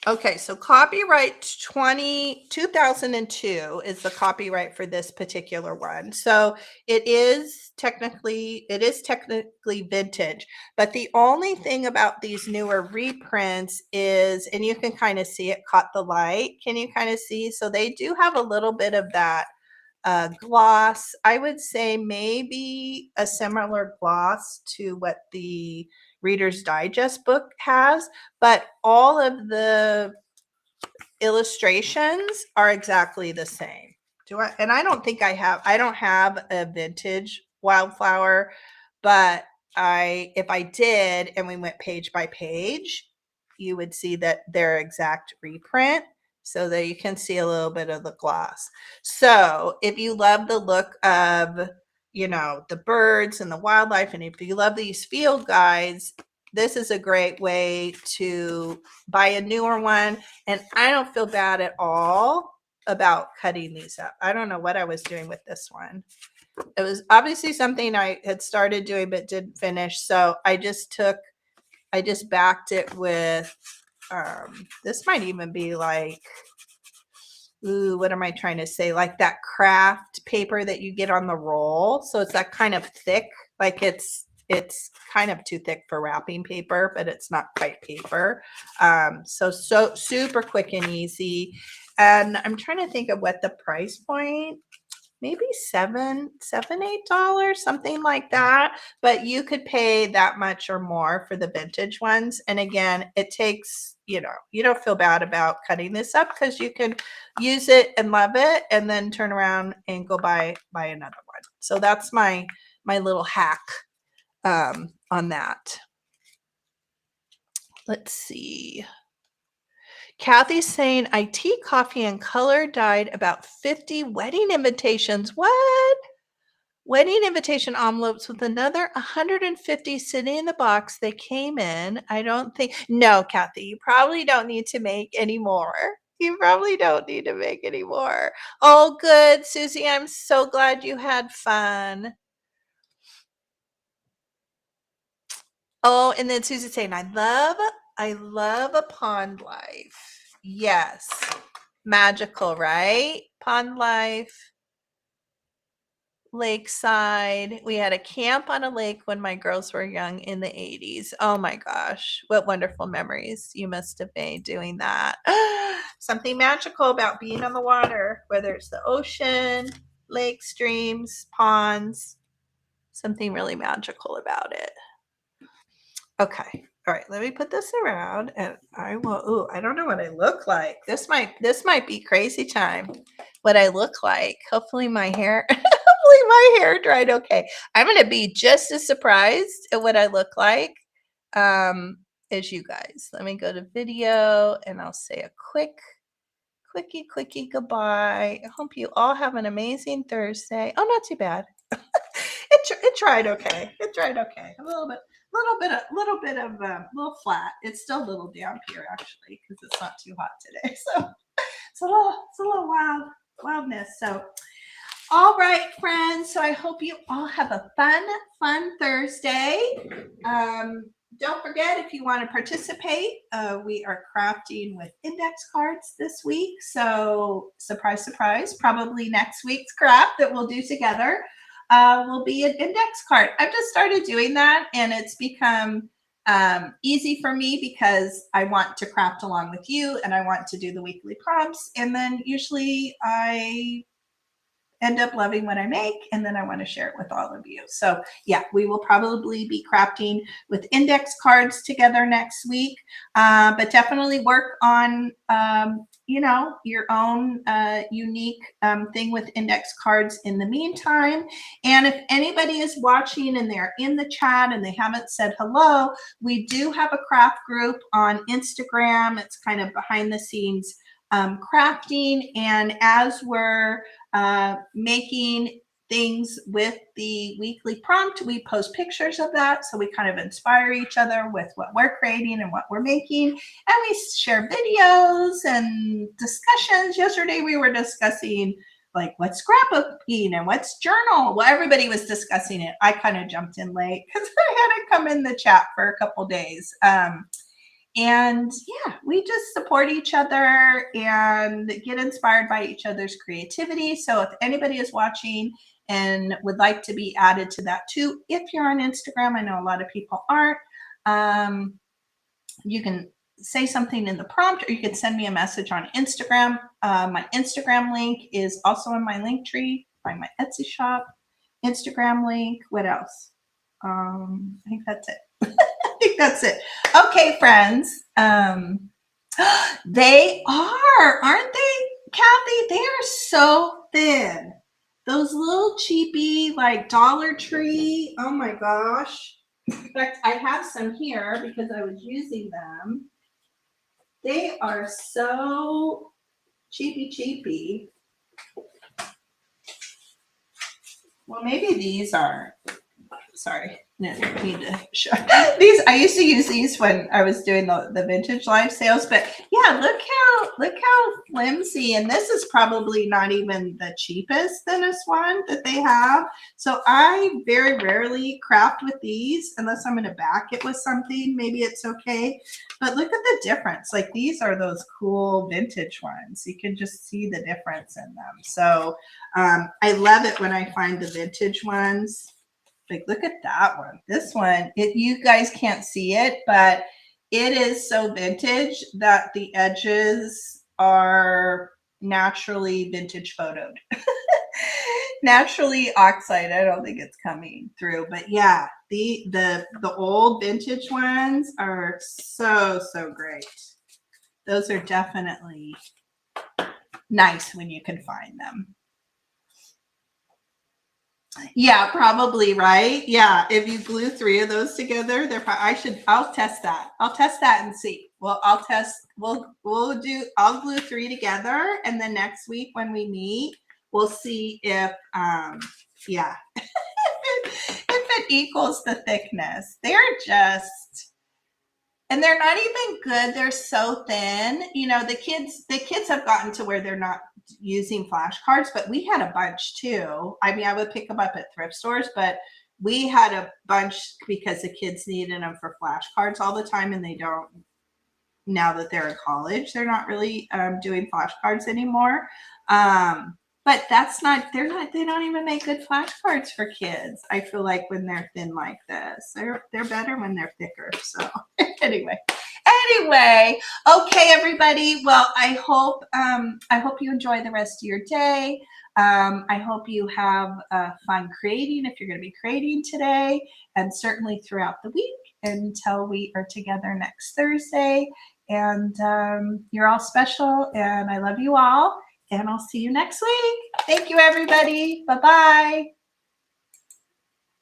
S1: Okay, so copyright 2002 is the copyright for this particular one. So it is technically vintage, but the only thing about these newer reprints is, and you can kind of see it caught the light. Can you kind of see? So they do have a little bit of that gloss. I would say maybe a similar gloss to what the Reader's Digest book has, but all of the illustrations are exactly the same. I don't think I don't have a vintage wildflower, but if I did and we went page by page, you would see that they're exact reprint so that you can see a little bit of the gloss. So if you love the look of, the birds and the wildlife, and if you love these field guides, this is a great way to buy a newer one. And I don't feel bad at all about cutting these up. I don't know what I was doing with this one. It was obviously something I had started doing but didn't finish. So I just backed it with, this might even be like, what am I trying to say? Like that craft paper that you get on the roll. So it's that kind of thick, like it's kind of too thick for wrapping paper, but it's not quite paper. So super quick and easy. And I'm trying to think of what the price point, maybe $7-8, something like that. But you could pay that much or more for the vintage ones. And again, it takes, you don't feel bad about cutting this up because you can use it and love it and then turn around and go buy another one. So that's my little hack on that. Let's see. Kathy's saying, I tea, coffee, and color dyed about 50 wedding invitations. What? Wedding invitation envelopes with another 150 sitting in the box they came in. No, Kathy, you probably don't need to make any more. You probably don't need to make any more. Oh, good, Susie. I'm so glad you had fun. Oh, and then Susie saying, I love a pond life. Yes. Magical, right? Pond life. Lakeside. We had a camp on a lake when my girls were young in the 80s. Oh my gosh, what wonderful memories you must have made doing that. Something magical about being on the water, whether it's the ocean, lakes, streams, ponds, something really magical about it. Okay. All right, let me put this around and I will, I don't know what I look like. This might be crazy time, what I look like. Hopefully my hair dried okay. I'm going to be just as surprised at what I look like as you guys. Let me go to video and I'll say a quickie goodbye. I hope you all have an amazing Thursday. Oh, not too bad. It tried okay. It tried okay. A little bit of little flat. It's still a little damp here actually because it's not too hot today. So it's a little wildness. So all right, friends. So I hope you all have a fun Thursday. Don't forget, if you want to participate, we are crafting with index cards this week. So surprise, probably next week's craft that we'll do together will be an index card. I've just started doing that and it's become easy for me because I want to craft along with you and I want to do the weekly prompts. And then usually I end up loving what I make and then I want to share it with all of you. So yeah, we will probably be crafting with index cards together next week, but definitely work on your own unique thing with index cards in the meantime. And if anybody is watching and they're in the chat and they haven't said hello, we do have a craft group on Instagram. It's kind of behind the scenes crafting, and as we're making things with the weekly prompt, we post pictures of that so we kind of inspire each other with what we're creating and what we're making, and we share videos and discussions. Yesterday we were discussing like what's scrapbooking and what's journal. Well, everybody was discussing it. I kind of jumped in late because I hadn't come in the chat for a couple days. And yeah, we just support each other and get inspired by each other's creativity. So if anybody is watching and would like to be added to that too, if you're on Instagram, I know a lot of people aren't, you can say something in the prompt, or you can send me a message on Instagram. My Instagram link is also in my link tree, by my Etsy shop. Instagram link. What else? I think that's it. I think that's it. Okay, friends. They aren't they, Kathy? They are so thin. Those little cheapy, like Dollar Tree. Oh my gosh. In fact, I have some here because I was using them. They are so cheapy. Well, maybe these are. Sorry, no, need to show these. I used to use these when I was doing the vintage live sales, but yeah, look how flimsy, and this is probably not even the cheapest thinnest one that they have. So I very rarely craft with these unless I'm going to back it with something. Maybe it's okay, but look at the difference. Like, these are those cool vintage ones. You can just see the difference in them. So I love it when I find the vintage ones. Like, look at that one. This one, you guys can't see it, but it is so vintage that the edges are naturally vintage photoed. Naturally oxide. I don't think it's coming through, but yeah, the old vintage ones are so great. Those are definitely nice when you can find them. Yeah, probably, right? Yeah, if you glue 3 of those together, I'll test that. I'll test that and see. Well, I'll glue 3 together, and then next week when we meet, we'll see if yeah, if it equals the thickness. They're just, and they're not even good. They're so thin. You know, the kids have gotten to where they're not using flashcards, but we had a bunch too. I mean, I would pick them up at thrift stores, but we had a bunch because the kids needed them for flashcards all the time, and they don't, now that they're in college, they're not really doing flashcards anymore. But they don't even make good flashcards for kids. I feel like when they're thin like this, they're better when they're thicker. So anyway, okay, everybody. Well, I hope you enjoy the rest of your day. I hope you have fun creating if you're going to be creating today, and certainly throughout the week until we are together next Thursday. And you're all special, and I love you all. And I'll see you next week. Thank you, everybody. Bye-bye.